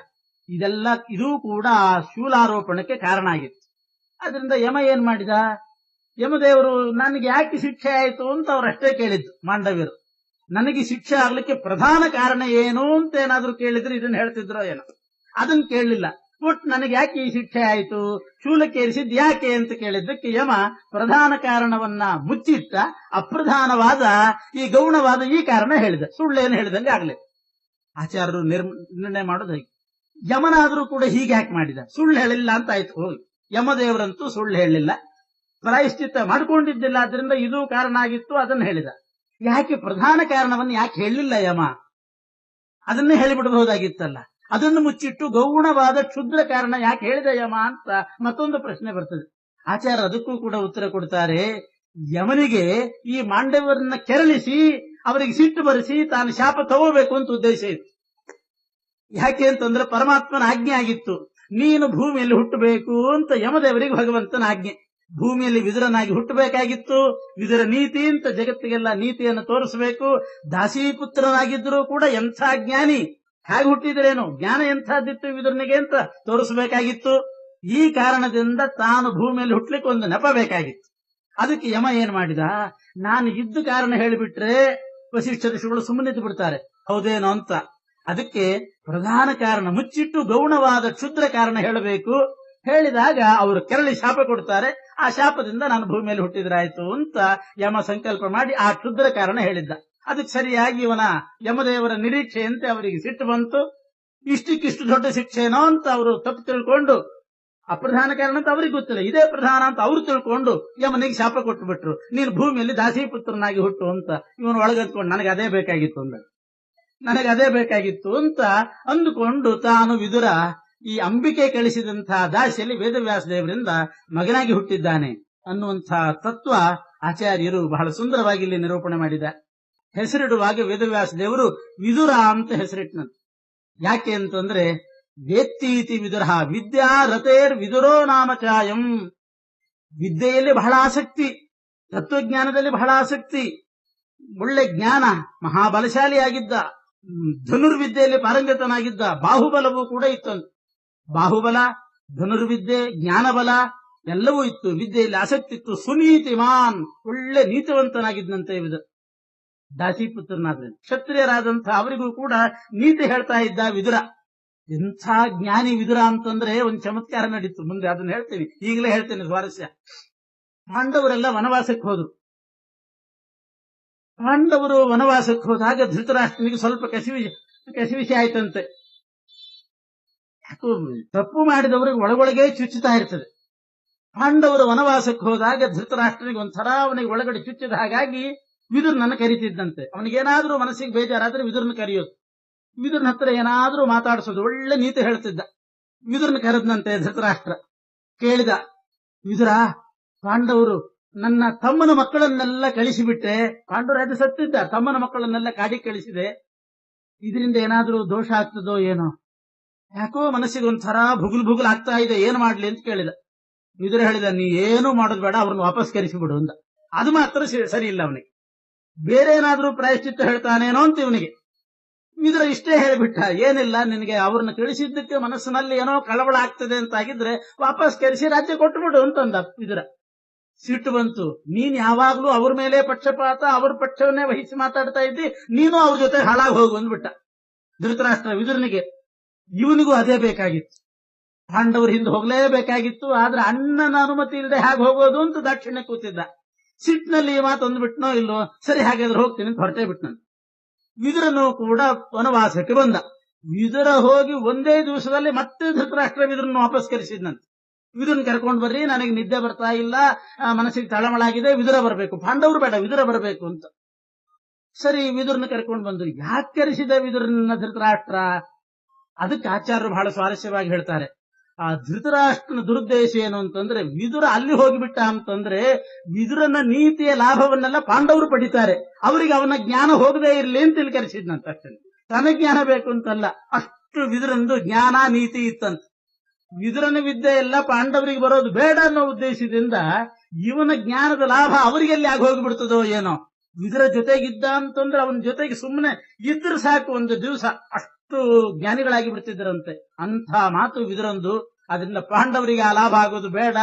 ಇದೂ ಕೂಡ ಶೂಲಾರೋಪಣಕ್ಕೆ ಕಾರಣ ಆಗಿತ್ತು. ಆದ್ರಿಂದ ಯಮ ಏನ್ ಮಾಡಿದ, ಯಮದೇವರು ನನಗೆ ಯಾಕೆ ಶಿಕ್ಷೆ ಆಯಿತು ಅಂತ ಅವರಷ್ಟೇ ಕೇಳಿದ್ದು ಮಾಂಡವ್ಯರು. ನನಗೆ ಶಿಕ್ಷೆ ಆಗ್ಲಿಕ್ಕೆ ಪ್ರಧಾನ ಕಾರಣ ಏನು ಅಂತ ಏನಾದ್ರೂ ಕೇಳಿದ್ರೆ ಇದನ್ನ ಹೇಳ್ತಿದ್ರೋ ಏನೋ, ಅದನ್ನ ಕೇಳಲಿಲ್ಲ. ಒಟ್ಟು ನನಗೆ ಯಾಕೆ ಈ ಶಿಕ್ಷೆ ಆಯಿತು, ಶೂಲಕ್ಕೇರಿಸಿದ್ ಯಾಕೆ ಅಂತ ಕೇಳಿದ್ದಕ್ಕೆ ಯಮ ಪ್ರಧಾನ ಕಾರಣವನ್ನ ಮುಚ್ಚಿಟ್ಟ, ಅಪ್ರಧಾನವಾದ ಈ ಗೌಣವಾದ ಈ ಕಾರಣ ಹೇಳಿದ. ಸುಳ್ಳೇನು ಹೇಳಿದಂಗೆ ಆಗ್ಲಿ. ಆಚಾರ್ಯರು ನಿರ್ಣಯ ಮಾಡೋದು ಹೇಗೆ, ಯಮನಾದ್ರೂ ಕೂಡ ಹೀಗೆ ಯಾಕೆ ಮಾಡಿದ, ಸುಳ್ಳು ಹೇಳಿಲ್ಲ ಅಂತ ಆಯ್ತು. ಹೋಗಿ ಯಮದೇವರಂತೂ ಸುಳ್ಳು ಹೇಳಿಲ್ಲ, ಪ್ರಾಯಶ್ಚಿತ್ತ ಮಾಡ್ಕೊಂಡಿದ್ದಿಲ್ಲ, ಆದ್ರಿಂದ ಇದು ಕಾರಣ ಆಗಿತ್ತು, ಅದನ್ನು ಹೇಳಿದ. ಯಾಕೆ ಪ್ರಧಾನ ಕಾರಣವನ್ನು ಯಾಕೆ ಹೇಳಲಿಲ್ಲ ಯಮ, ಅದನ್ನೇ ಹೇಳಿಬಿಡಬಹುದಾಗಿತ್ತಲ್ಲ. ಅದನ್ನು ಮುಚ್ಚಿಟ್ಟು ಗೌಣವಾದ ಕ್ಷುದ್ರ ಕಾರಣ ಯಾಕೆ ಹೇಳಿದ ಯಮ ಅಂತ ಮತ್ತೊಂದು ಪ್ರಶ್ನೆ ಬರ್ತದೆ. ಆಚಾರ್ಯ ಅದಕ್ಕೂ ಕೂಡ ಉತ್ತರ ಕೊಡ್ತಾರೆ. ಯಮನಿಗೆ ಈ ಮಾಂಡವ್ಯರನ್ನ ಕೆರಳಿಸಿ ಅವರಿಗೆ ಸಿಟ್ಟು ಬರೆಸಿ ತಾನು ಶಾಪ ತಗೋಬೇಕು ಅಂತ ಉದ್ದೇಶ ಇತ್ತು. ಯಾಕೆ ಅಂತಂದ್ರೆ ಪರಮಾತ್ಮನ ಆಜ್ಞೆ ಆಗಿತ್ತು, ನೀನು ಭೂಮಿಯಲ್ಲಿ ಹುಟ್ಟಬೇಕು ಅಂತ ಯಮದೇವರಿಗೆ ಭಗವಂತನ ಆಜ್ಞೆ. ಭೂಮಿಯಲ್ಲಿ ವಿದುರನಾಗಿ ಹುಟ್ಟಬೇಕಾಗಿತ್ತು. ವಿದುರ ನೀತಿ ಅಂತ ಜಗತ್ತಿಗೆಲ್ಲ ನೀತಿಯನ್ನು ತೋರಿಸಬೇಕು. ದಾಸೀಪುತ್ರನಾಗಿದ್ದರೂ ಕೂಡ ಎಂಥ ಜ್ಞಾನಿ, ಹೇಗೆ ಹುಟ್ಟಿದ್ರೇನು, ಜ್ಞಾನ ಎಂಥದ್ದಿತ್ತು ವಿದುರನಿಗೆ ಅಂತ ತೋರಿಸಬೇಕಾಗಿತ್ತು. ಈ ಕಾರಣದಿಂದ ತಾನು ಭೂಮಿಯಲ್ಲಿ ಹುಟ್ಲಿಕ್ಕೆ ಒಂದು ನೆಪ ಬೇಕಾಗಿತ್ತು. ಅದಕ್ಕೆ ಯಮ ಏನ್ ಮಾಡಿದ, ನಾನು ಇದ್ದ ಕಾರಣ ಹೇಳಿಬಿಟ್ರೆ ವಸಿಷ್ಠ ಋಷಿಗಳು ಸುಮ್ಮನಿದ್ದು ಬಿಡ್ತಾರೆ, ಹೌದೇನೋ ಅಂತ. ಅದಕ್ಕೆ ಪ್ರಧಾನ ಕಾರಣ ಮುಚ್ಚಿಟ್ಟು ಗೌಣವಾದ ಕ್ಷುದ್ರ ಕಾರಣ ಹೇಳಬೇಕು. ಹೇಳಿದಾಗ ಅವರು ಕೆರಳಿ ಶಾಪ ಕೊಡ್ತಾರೆ. ಆ ಶಾಪದಿಂದ ನಾನು ಭೂಮಿಯಲ್ಲಿ ಹುಟ್ಟಿದ್ರಾಯ್ತು ಅಂತ ಯಮ ಸಂಕಲ್ಪ ಮಾಡಿ ಆ ಕ್ಷುದ್ರ ಕಾರಣ ಹೇಳಿದ್ದ. ಅದಕ್ಕೆ ಸರಿಯಾಗಿ ಇವನ ಯಮದೇವರ ನಿರೀಕ್ಷೆಯಂತೆ ಅವರಿಗೆ ಸಿಟ್ಟು ಬಂತು. ಇಷ್ಟಕ್ಕಿಷ್ಟು ದೊಡ್ಡ ಶಿಕ್ಷೆನೋ ಅಂತ ಅವರು ತಪ್ಪು ತಿಳ್ಕೊಂಡು, ಅಪ್ರಧಾನ ಕಾರಣ ಅಂತ ಅವ್ರಿಗೆ ಗೊತ್ತಿಲ್ಲ, ಇದೇ ಪ್ರಧಾನ ಅಂತ ಅವ್ರು ತಿಳ್ಕೊಂಡು ಯಮನಿಗೆ ಶಾಪ ಕೊಟ್ಟು ಬಿಟ್ರು, ನೀನು ಭೂಮಿಯಲ್ಲಿ ದಾಸೀಪುತ್ರನಾಗಿ ಹುಟ್ಟು ಅಂತ. ಇವನು ಒಳಗಂದ್ಕೊಂಡು ನನಗೆ ಅದೇ ಬೇಕಾಗಿತ್ತು ಅಂತ ಅಂದುಕೊಂಡು ತಾನು ವಿದುರ ಈ ಅಂಬಿಕೆ ಕಳಿಸಿದಂತಹ ದಾಸಿಯಲ್ಲಿ ವೇದವ್ಯಾಸ ದೇವರಿಂದ ಮಗನಾಗಿ ಹುಟ್ಟಿದ್ದಾನೆ ಅನ್ನುವಂತಹ ತತ್ವ ಆಚಾರ್ಯರು ಬಹಳ ಸುಂದರವಾಗಿ ಇಲ್ಲಿ ನಿರೂಪಣೆ ಮಾಡಿದ. ಹೆಸರಿಡುವಾಗ ವೇದವ್ಯಾಸ ದೇವರು ವಿದುರ ಅಂತ ಹೆಸರಿಟ್ಟನಂತೆ. ಯಾಕೆ ಅಂತಂದ್ರೆ ವೇತ್ತೀತಿ ವಿದುರ ವಿದ್ಯಾ ರತೇರ್ ವಿದುರೋ ನಾಮಚಾಯಂ. ವಿದ್ಯೆಯಲ್ಲಿ ಬಹಳ ಆಸಕ್ತಿ, ತತ್ವಜ್ಞಾನದಲ್ಲಿ ಬಹಳ ಆಸಕ್ತಿ, ಒಳ್ಳೆ ಜ್ಞಾನ, ಮಹಾಬಲಶಾಲಿಯಾಗಿದ್ದ, ಧನುರ್ವಿದ್ಯೆಯಲ್ಲಿ ಪಾರಂಗತನಾಗಿದ್ದ, ಬಾಹುಬಲವೂ ಕೂಡ ಇತ್ತಂತೆ. ಬಾಹುಬಲ, ಧನುರ್ವಿದ್ಯೆ, ಜ್ಞಾನಬಲ ಎಲ್ಲವೂ ಇತ್ತು. ವಿದ್ಯೆಯಲ್ಲಿ ಆಸಕ್ತಿ ಇತ್ತು. ಸುನೀತಿಮಾನ್, ಒಳ್ಳೆ ನೀತಿವಂತನಾಗಿದ್ದಂತೆ ವಿದುರ. ದಾಸೀಪುತ್ರನಾದ್ರೆ ಕ್ಷತ್ರಿಯರಾದಂಥ ಅವರಿಗೂ ಕೂಡ ನೀತಿ ಹೇಳ್ತಾ ಇದ್ದ ವಿದುರ. ಎಂಥ ಜ್ಞಾನಿ ವಿದುರ ಅಂತಂದ್ರೆ ಒಂದು ಚಮತ್ಕಾರ ನಡೀತು, ಮುಂದೆ ಅದನ್ನ ಹೇಳ್ತೀವಿ, ಈಗಲೇ ಹೇಳ್ತೇನೆ ಸ್ವಾರಸ್ಯ. ಪಾಂಡವರೆಲ್ಲ ವನವಾಸಕ್ಕೆ ಹೋದ್ರು. ಪಾಂಡವರು ವನವಾಸಕ್ಕೆ ಹೋದಾಗ ಧೃತರಾಷ್ಟ್ರನಿಗೆ ಸ್ವಲ್ಪ ಕಸಿವಿಸಿ ಆಯ್ತಂತೆ. ಯಾಕೋ ತಪ್ಪು ಮಾಡಿದವರಿಗೆ ಒಳಗೊಳಗೆ ಚುಚ್ಚುತ್ತಾ ಇರ್ತದೆ. ಪಾಂಡವರು ವನವಾಸಕ್ಕೆ ಹೋದಾಗ ಧೃತರಾಷ್ಟ್ರನಿಗೆ ಒಂಥರ ಅವನಿಗೆ ಒಳಗಡೆ ಚುಚ್ಚಿದ ಹಾಗಾಗಿ ವಿದುರನನ್ನು ಕರೀತಿದ್ದಂತೆ. ಅವನಿಗೇನಾದ್ರೂ ಮನಸ್ಸಿಗೆ ಬೇಜಾರಾದ್ರೆ ವಿದುರನ ಕರೆಯೋದು, ವಿದುರನ ಹತ್ರ ಏನಾದ್ರೂ ಮಾತಾಡಿಸೋದು, ಒಳ್ಳೆ ನೀತಿ ಹೇಳ್ತಿದ್ದ. ವಿದುರನ ಕರೆದನಂತೆ ಧೃತರಾಷ್ಟ್ರ. ಕೇಳಿದ, ವಿದುರ, ಪಾಂಡವರು ನನ್ನ ತಮ್ಮನ ಮಕ್ಕಳನ್ನೆಲ್ಲ ಕಳಿಸಿಬಿಟ್ಟೆ, ಪಾಂಡವರಾಜ ಸತ್ತಿದ್ದ, ತಮ್ಮನ ಮಕ್ಕಳನ್ನೆಲ್ಲ ಕಾಡಿಗೆ ಕಳಿಸಿದೆ, ಇದರಿಂದ ಏನಾದ್ರೂ ದೋಷ ಆಗ್ತದೋ ಏನೋ, ಯಾಕೋ ಮನಸ್ಸಿಗೆ ಒಂಥರ ಭುಗುಲ್ ಆಗ್ತಾ ಇದೆ, ಏನು ಮಾಡ್ಲಿ ಅಂತ ಕೇಳಿದ. ವಿದುರ ಹೇಳಿದ, ನೀ ಏನು ಮಾಡೋದು ಬೇಡ, ಅವ್ರನ್ನ ವಾಪಸ್ ಕರೆಸಿಬಿಡು ಅಂದ. ಅದು ಮಾತ್ರ ಸರಿ ಇಲ್ಲ ಅವನಿಗೆ, ಬೇರೆ ಏನಾದ್ರೂ ಪ್ರಾಯಶ್ಚಿತ್ತ ಹೇಳ್ತಾನೇನೋ ಅಂತ ಇವನಿಗೆ. ವಿದುರ ಇಷ್ಟೇ ಹೇಳಿಬಿಟ್ಟ, ಏನಿಲ್ಲ, ನಿನಗೆ ಅವ್ರನ್ನ ಕಳಿಸಿದ್ದಕ್ಕೆ ಮನಸ್ಸಿನಲ್ಲಿ ಏನೋ ಕಳವಳ ಆಗ್ತದೆ ಅಂತಾಗಿದ್ರೆ ವಾಪಸ್ ಕರೆಸಿ ರಾಜ್ಯ ಕೊಟ್ಟುಬಿಡು ಅಂತಂದ ವಿದುರ. ಸಿಟ್ಟು ಬಂತು, ನೀನ್ ಯಾವಾಗ್ಲೂ ಅವ್ರ ಮೇಲೆ ಪಕ್ಷಪಾತ, ಅವ್ರ ಪಕ್ಷವನ್ನೇ ವಹಿಸಿ ಮಾತಾಡ್ತಾ ಇದ್ದಿ, ನೀನು ಅವ್ರ ಜೊತೆ ಹಾಳಾಗಿ ಹೋಗು ಅಂದ್ಬಿಟ್ಟ ಧೃತರಾಷ್ಟ್ರ ವಿದುರನಿಗೆ. ಇವನಿಗೂ ಅದೇ ಬೇಕಾಗಿತ್ತು, ಪಾಂಡವ್ರ ಹಿಂದೆ ಹೋಗ್ಲೇಬೇಕಾಗಿತ್ತು. ಆದ್ರೆ ಅಣ್ಣನ ಅನುಮತಿ ಇಲ್ಲದೆ ಹೇಗೆ ಹೋಗೋದು ಅಂತ ದಾಕ್ಷಿಣ್ಯ ಕೂತಿದ್ದ. ಸಿಟ್ಟಿನಲ್ಲಿ ಈ ಮಾತು ಅಂದ್ಬಿಟ್ನೋ ಇಲ್ಲೋ, ಸರಿ ಹಾಗಾದ್ರೆ ಹೋಗ್ತೀನಿ ಅಂತ ಹೊರಟೇ ಬಿಟ್ನಂತೆ. ವಿದುರನು ಕೂಡ ವನವಾಸಕ್ಕೆ ಬಂದ. ವಿದುರ ಹೋಗಿ ಒಂದೇ ದಿವಸದಲ್ಲಿ ಮತ್ತೆ ಧೃತರಾಷ್ಟ್ರ ವಿದುರನ್ನು ವಾಪಸ್ ಕರೆಸಿದ್ನಂತೆ. ವಿದುರನ್ ಕರ್ಕೊಂಡು ಬರ್ರಿ, ನನಗೆ ನಿದ್ದೆ ಬರ್ತಾ ಇಲ್ಲ, ಮನಸ್ಸಿಗೆ ತಳಮಳಾಗಿದೆ, ವಿದುರ ಬರಬೇಕು, ಪಾಂಡವರು ಬೇಡ ವಿದುರ ಬರಬೇಕು ಅಂತ. ಸರಿ, ವಿದುರನ್ನ ಕರ್ಕೊಂಡು ಬಂದ್ರು. ಯಾಕೆ ಕರೆಸಿದ ವಿದುರನ್ನ ಧೃತರಾಷ್ಟ್ರ? ಅದಕ್ಕೆ ಆಚಾರ್ಯರು ಬಹಳ ಸ್ವಾರಸ್ಯವಾಗಿ ಹೇಳ್ತಾರೆ. ಆ ಧೃತರಾಷ್ಟ್ರನ ದುರುದ್ದೇಶ ಏನು ಅಂತಂದ್ರೆ, ವಿದುರ ಅಲ್ಲಿ ಹೋಗಿಬಿಟ್ಟ ಅಂತಂದ್ರೆ ವಿದುರನ ನೀತಿಯ ಲಾಭವನ್ನೆಲ್ಲ ಪಾಂಡವರು ಪಡಿತಾರೆ, ಅವರಿಗೆ ಅವನ ಜ್ಞಾನ ಹೋಗದೇ ಇರಲಿ ಅಂತ ಇಲ್ಲಿ ಕರೆಸಿದ್ನಂತ. ಅಷ್ಟೇ, ತನ್ನ ಜ್ಞಾನ ಬೇಕು ಅಂತಲ್ಲ, ಅಷ್ಟು ವಿದುರಂದು ಜ್ಞಾನ ನೀತಿ ಇತ್ತಂತ. ವಿದುರನ ವಿದ್ಯೆ ಎಲ್ಲ ಪಾಂಡವರಿಗೆ ಬರೋದು ಬೇಡ ಅನ್ನೋ ಉದ್ದೇಶದಿಂದ ಇವನ ಜ್ಞಾನದ ಲಾಭ ಅವರಿಗೆಲ್ಲಿ ಆಗಿ ಹೋಗಿಬಿಡ್ತದೋ ಏನೋ. ವಿದುರ ಜೊತೆಗಿದ್ದ ಅಂತಂದ್ರೆ ಅವನ ಜೊತೆಗೆ ಸುಮ್ಮನೆ ಇದ್ರೆ ಸಾಕು, ಒಂದು ದಿವಸ ಅಷ್ಟು ಜ್ಞಾನಿಗಳಾಗಿ ಬಿಡ್ತಿದ್ದರಂತೆ. ಅಂಥ ಮಾತು ವಿದುರಂದು. ಅದರಿಂದ ಪಾಂಡವರಿಗೆ ಆ ಲಾಭ ಆಗೋದು ಬೇಡ,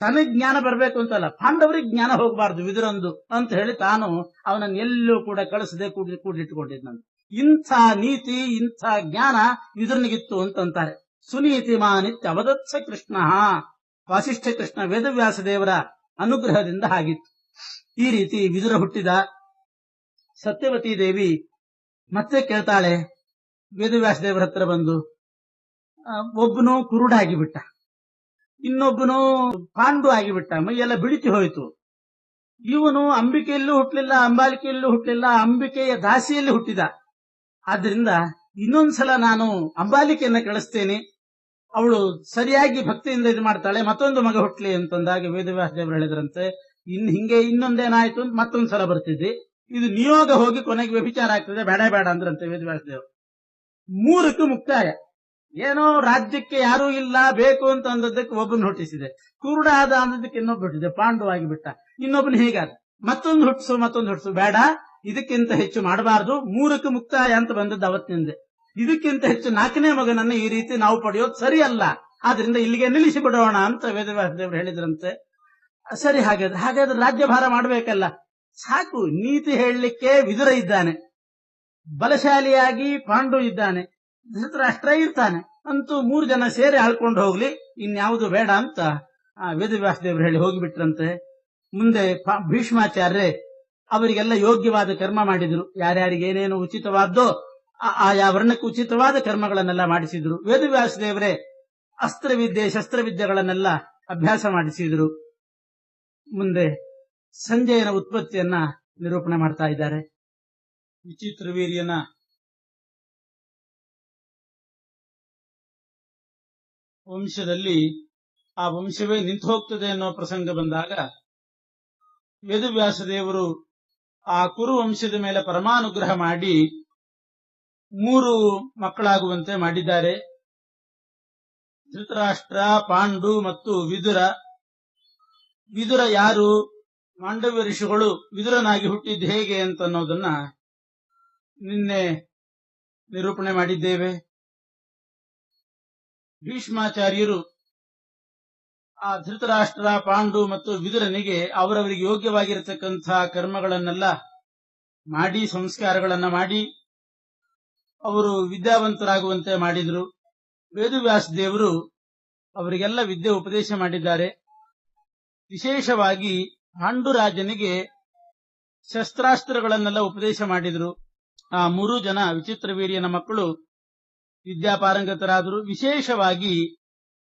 ತನಗೆ ಜ್ಞಾನ ಬರಬೇಕು ಅಂತಲ್ಲ, ಪಾಂಡವರಿಗೆ ಜ್ಞಾನ ಹೋಗಬಾರ್ದು ವಿದುರಂದು ಅಂತ ಹೇಳಿ ತಾನು ಅವನನ್ನು ಎಲ್ಲೂ ಕೂಡ ಕಳಿಸದೆ ಕೂಡಿಟ್ಕೊಂಡಿದ್ನಂತೆ. ಇಂಥ ನೀತಿ, ಇಂಥ ಜ್ಞಾನ ವಿದುರನಿಗಿತ್ತು ಅಂತಂತಾರೆ. ಸುನೀತಿಮಾನಿತ್ಯ ಅವದತ್ಸ ಕೃಷ್ಣ, ವಾಸಿಷ್ಠ ಕೃಷ್ಣ ವೇದವ್ಯಾಸ ದೇವರ ಅನುಗ್ರಹದಿಂದ ಆಗಿತ್ತು. ಈ ರೀತಿ ವಿದುರ ಹುಟ್ಟಿದ. ಸತ್ಯವತಿ ದೇವಿ ಮತ್ತೆ ಕೇಳ್ತಾಳೆ ವೇದವ್ಯಾಸ ದೇವರ ಹತ್ರ ಬಂದು, ಒಬ್ಬನು ಕುರುಡಾಗಿಬಿಟ್ಟ, ಇನ್ನೊಬ್ಬನು ಪಾಂಡು ಆಗಿಬಿಟ್ಟ, ಮೈಯೆಲ್ಲ ಬಿಳಿತಿ ಹೋಯಿತು. ಇವನು ಅಂಬಿಕೆಯಲ್ಲೂ ಹುಟ್ಟಲಿಲ್ಲ, ಅಂಬಾಲಿಕೆಯಲ್ಲೂ ಹುಟ್ಟಲಿಲ್ಲ, ಅಂಬಿಕೆಯ ದಾಸಿಯಲ್ಲಿ ಹುಟ್ಟಿದ. ಆದ್ರಿಂದ ಇನ್ನೊಂದ್ಸಲ ನಾನು ಅಂಬಾಲಿಕೆಯನ್ನ ಕಳಿಸ್ತೇನೆ, ಅವಳು ಸರಿಯಾಗಿ ಭಕ್ತಿಯಿಂದ ಇದು ಮಾಡ್ತಾಳೆ, ಮತ್ತೊಂದು ಮಗ ಹುಟ್ಲಿ ಅಂತಂದಾಗ ವೇದವ್ಯಾಸ ದೇವರು ಹೇಳಿದ್ರಂತೆ, ಹಿಂಗೆ ಇನ್ನೊಂದೇನಾಯ್ತು ಅಂತ ಮತ್ತೊಂದ್ಸಲ ಬರ್ತಿದ್ದಿ, ಇದು ನಿಯೋಗ ಹೋಗಿ ಕೊನೆಗೆ ವ್ಯಭಿಚಾರ ಆಗ್ತದೆ, ಬೇಡ ಬೇಡ ಅಂದ್ರಂತೆ ವೇದವ್ಯಾಸ ದೇವರು. 3ಕ್ಕೂ ಮುಕ್ತಾಯ. ಏನೋ ರಾಜ್ಯಕ್ಕೆ ಯಾರೂ ಇಲ್ಲ ಬೇಕು ಅಂತ ಅಂದದ್ದಕ್ಕೆ ಒಬ್ಬನ ಹುಟ್ಟಿಸಿದೆ, ಕುರುಡ ಆದ ಅಂದದ್ದಕ್ಕೆ ಇನ್ನೊಬ್ಬ ಹುಟ್ಟಿದೆ, ಪಾಂಡು ಆಗಿಬಿಟ್ಟ. ಇನ್ನೊಬ್ಬನ ಹೀಗಾದ, ಮತ್ತೊಂದು ಹುಟ್ಟಿಸು, ಬೇಡ ಇದಕ್ಕಿಂತ ಹೆಚ್ಚು ಮಾಡಬಾರ್ದು, 3ಕ್ಕೂ ಮುಕ್ತಾಯ ಅಂತ ಬಂದದ್ದು ಅವತ್ತಿನಿಂದ. ಇದಕ್ಕಿಂತ ಹೆಚ್ಚು 4ನೇ ಮಗನನ್ನ ಈ ರೀತಿ ನಾವು ಪಡೆಯೋದು ಸರಿಯಲ್ಲ, ಆದ್ರಿಂದ ಇಲ್ಲಿಗೆ ನಿಲ್ಲಿಸಿ ಬಿಡೋಣ ಅಂತ ವೇದವ್ಯಾಸ ದೇವರು ಹೇಳಿದ್ರಂತೆ. ಸರಿ, ಹಾಗಾದ್ರೆ ರಾಜ್ಯಭಾರ ಮಾಡಬೇಕಲ್ಲ, ಸಾಕು, ನೀತಿ ಹೇಳಲಿಕ್ಕೆ ವಿದುರ ಇದ್ದಾನೆ, ಬಲಶಾಲಿಯಾಗಿ ಪಾಂಡು ಇದ್ದಾನೆ, ಧೃತರಾಷ್ಟ್ರ ಇರ್ತಾನೆ, ಅಂತೂ 3 ಜನ ಸೇರಿ ಆಳ್ಕೊಂಡು ಹೋಗ್ಲಿ, ಇನ್ಯಾವುದು ಬೇಡ ಅಂತ ವೇದವ್ಯಾಸ ದೇವರು ಹೇಳಿ ಹೋಗಿಬಿಟ್ರಂತೆ. ಮುಂದೆ ಭೀಷ್ಮಾಚಾರ್ಯರೇ ಅವರಿಗೆಲ್ಲ ಯೋಗ್ಯವಾದ ಕರ್ಮ ಮಾಡಿದ್ರು. ಯಾರ್ಯಾರಿಗೆ ಏನೇನು ಉಚಿತವಾದ್ದೋ ಆಯಾ ವರ್ಣಕ್ಕೆ ಉಚಿತವಾದ ಕರ್ಮಗಳನ್ನೆಲ್ಲ ಮಾಡಿಸಿದ್ರು. ವೇದವ್ಯಾಸ ದೇವರೇ ಅಸ್ತ್ರವಿದ್ಯೆ ಶಸ್ತ್ರವಿದ್ಯೆಗಳನ್ನೆಲ್ಲ ಅಭ್ಯಾಸ ಮಾಡಿಸಿದ್ರು. ಮುಂದೆ ಸಂಜಯನ ಉತ್ಪತ್ತಿಯನ್ನ ನಿರೂಪಣೆ ಮಾಡ್ತಾ ಇದ್ದಾರೆ. ವಿಚಿತ್ರವೀರ್ಯನ ವಂಶದಲ್ಲಿ ಆ ವಂಶವೇ ನಿಂತು ಹೋಗ್ತದೆ ಅನ್ನೋ ಪ್ರಸಂಗ ಬಂದಾಗ ವೇದವ್ಯಾಸ ದೇವರು ಆ ಕುರು ವಂಶದ ಮೇಲೆ ಪರಮಾನುಗ್ರಹ ಮಾಡಿ 3 ಮಕ್ಕಳಾಗುವಂತೆ ಮಾಡಿದ್ದಾರೆ. ಧೃತರಾಷ್ಟ್ರ, ಪಾಂಡು ಮತ್ತು ವಿದುರ. ವಿದುರ ಯಾರು? ಮಾಂಡವ್ಯ ಋಷಿಗಳು ವಿದುರನಾಗಿ ಹುಟ್ಟಿದ್ದು ಹೇಗೆ ಅಂತ ಅನ್ನೋದನ್ನ ನಿನ್ನೆ ನಿರೂಪಣೆ ಮಾಡಿದ್ದೇವೆ. ಭೀಷ್ಮಾಚಾರ್ಯರು ಆ ಧೃತರಾಷ್ಟ್ರ, ಪಾಂಡು ಮತ್ತು ವಿದುರನಿಗೆ ಅವರವರಿಗೆ ಯೋಗ್ಯವಾಗಿರತಕ್ಕಂಥ ಕರ್ಮಗಳನ್ನೆಲ್ಲ ಮಾಡಿ, ಸಂಸ್ಕಾರಗಳನ್ನ ಮಾಡಿ ಅವರು ವಿದ್ಯಾವಂತರಾಗುವಂತೆ ಮಾಡಿದ್ರು. ವೇದವ್ಯಾಸ ದೇವರು ಅವರಿಗೆಲ್ಲ ವಿದ್ಯೆ ಉಪದೇಶ ಮಾಡಿದ್ದಾರೆ. ವಿಶೇಷವಾಗಿ ಪಾಂಡುರಾಜನಿಗೆ ಶಸ್ತ್ರಾಸ್ತ್ರಗಳನ್ನೆಲ್ಲ ಉಪದೇಶ ಮಾಡಿದ್ರು. ಆ 3 ಜನ ವಿಚಿತ್ರವೀರ್ಯನ ಮಕ್ಕಳು ವಿದ್ಯಾಪಾರಂಗತರಾದರು. ವಿಶೇಷವಾಗಿ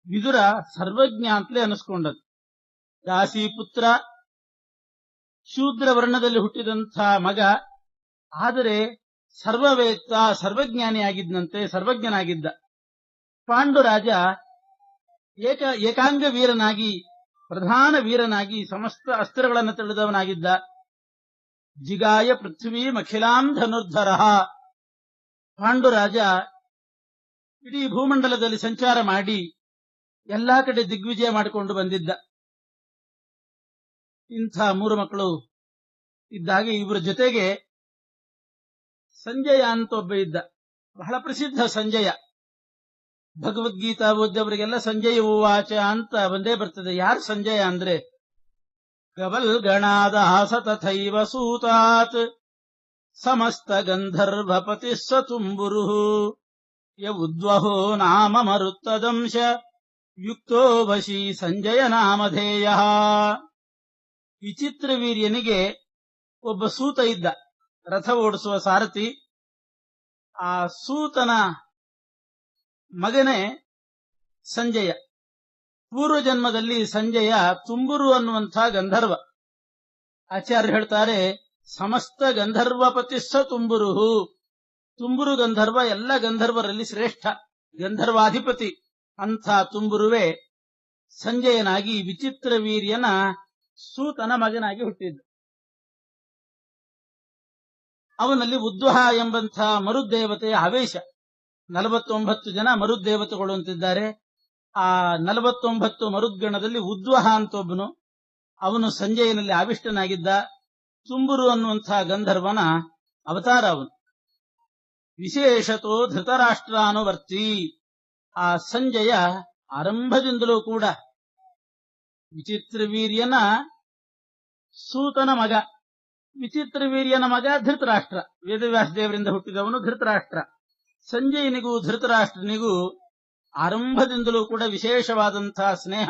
ವಿದುರ ಸರ್ವಜ್ಞ ಅಂತಲೇ ಅನಿಸ್ಕೊಂಡದ್ದು. ದಾಸಿ ಪುತ್ರ, ಶೂದ್ರ ವರ್ಣದಲ್ಲಿ ಹುಟ್ಟಿದಂಥ ಮಗ, ಆದರೆ ಸರ್ವವೇತ್ತ, ಸರ್ವಜ್ಞಾನಿಯಾಗಿದ್ದಂತೆ, ಸರ್ವಜ್ಞನಾಗಿದ್ದ. ಪಾಂಡುರಾಜ ಏಕಾಂಗ ವೀರನಾಗಿ, ಪ್ರಧಾನ ವೀರನಾಗಿ ಸಮಸ್ತ ಅಸ್ತ್ರಗಳನ್ನು ತಿಳಿದವನಾಗಿದ್ದ. ಜಿಗಾಯ ಪೃಥ್ವೀಂ ಅಖಿಲಾಂ ಧನುರ್ಧರ. ಪಾಂಡುರಾಜ ಇಡೀ ಭೂಮಂಡಲದಲ್ಲಿ ಸಂಚಾರ ಮಾಡಿ ಎಲ್ಲಾ ಕಡೆ ದಿಗ್ವಿಜಯ ಮಾಡಿಕೊಂಡು ಬಂದಿದ್ದ. ಇಂಥ 3 ಮಕ್ಕಳು ಇದ್ದಾಗ ಇವರ ಜೊತೆಗೆ ಸಂಜಯ ಅಂತ ಒಬ್ಬ ಇದ್ದ, ಬಹಳ ಪ್ರಸಿದ್ಧ ಸಂಜಯ. ಭಗವದ್ಗೀತಾ ಓದ್ದವರಿಗೆಲ್ಲ ಸಂಜಯ ಉವಾಚ ಅಂತ ಬಂದೇ ಬರ್ತದೆ. ಯಾರು ಸಂಜಯ ಅಂದ್ರೆ ಗವಲ್ ಗಣಾದಾಸ ತಥೈವ ಸೂತಾತ್ ಸಮಸ್ತ ಗಂಧರ್ವಪತಿ ಸ್ವತುಂಬುರು ಯ ಉದ್ವಹೋ ನಾಮ ಮರುತ್ತದಂಶ ಯುಕ್ತೋ ವಶಿ ಸಂಜಯ ನಾಮಧೇಯ. ವಿಚಿತ್ರವೀರ್ಯನಿಗೆ ಒಬ್ಬ ಸೂತ ಇದ್ದ. ರಥ ಓಡಿಸುವ ಸಾರಥಿ. ಆ ಸೂತನ ಮಗನೇ ಸಂಜಯ. ಪೂರ್ವ ಜನ್ಮದಲ್ಲಿ ಸಂಜಯ ತುಂಬುರು ಅನ್ನುವಂಥ ಗಂಧರ್ವ. ಆಚಾರ್ಯ ಹೇಳ್ತಾರೆ, ಸಮಸ್ತ ಗಂಧರ್ವಪತಿಸ್ಸ ತುಂಬುರು. ತುಂಬುರು ಗಂಧರ್ವ ಎಲ್ಲ ಗಂಧರ್ವರಲ್ಲಿ ಶ್ರೇಷ್ಠ, ಗಂಧರ್ವಾಧಿಪತಿ. ಅಂಥ ತುಂಬುರುವೆ ಸಂಜಯನಾಗಿ ವಿಚಿತ್ರ ವೀರ್ಯನ ಸೂತನ ಮಗನಾಗಿ ಹುಟ್ಟಿದ್ದ. ಅವನಲ್ಲಿ ಉದ್ವಹ ಎಂಬಂಥ ಮರುದೇವತೆಯ ಆವೇಶ. 49 ಜನ ಮರುದೇವತೆಗಳು ಅಂತಿದ್ದಾರೆ. ಆ 49 ಮರುದ್ಗಣದಲ್ಲಿ ಉದ್ವಹ ಅಂತ ಒಬ್ಬನು, ಅವನು ಸಂಜಯನಲ್ಲಿ ಆವಿಷ್ಟನಾಗಿದ್ದ. ತುಂಬುರು ಅನ್ನುವಂಥ ಗಂಧರ್ವನ ಅವತಾರ ಅವನು. ವಿಶೇಷತೋ ಧೃತರಾಷ್ಟ್ರಾನುವರ್ತಿ. ಆ ಸಂಜಯ ಆರಂಭದಿಂದಲೂ ಕೂಡ ವಿಚಿತ್ರವೀರ್ಯನ ಸೂತನ ಮಗ. ವಿಚಿತ್ರವೀರ್ಯನ ಮಗ ಧೃತರಾಷ್ಟ್ರ, ವೇದವ್ಯಾಸ ದೇವರಿಂದ ಹುಟ್ಟಿದವನು ಧೃತರಾಷ್ಟ್ರ. ಸಂಜಯನಿಗೂ ಧೃತರಾಷ್ಟ್ರನಿಗೂ ಆರಂಭದಿಂದಲೂ ಕೂಡ ವಿಶೇಷವಾದಂತಹ ಸ್ನೇಹ,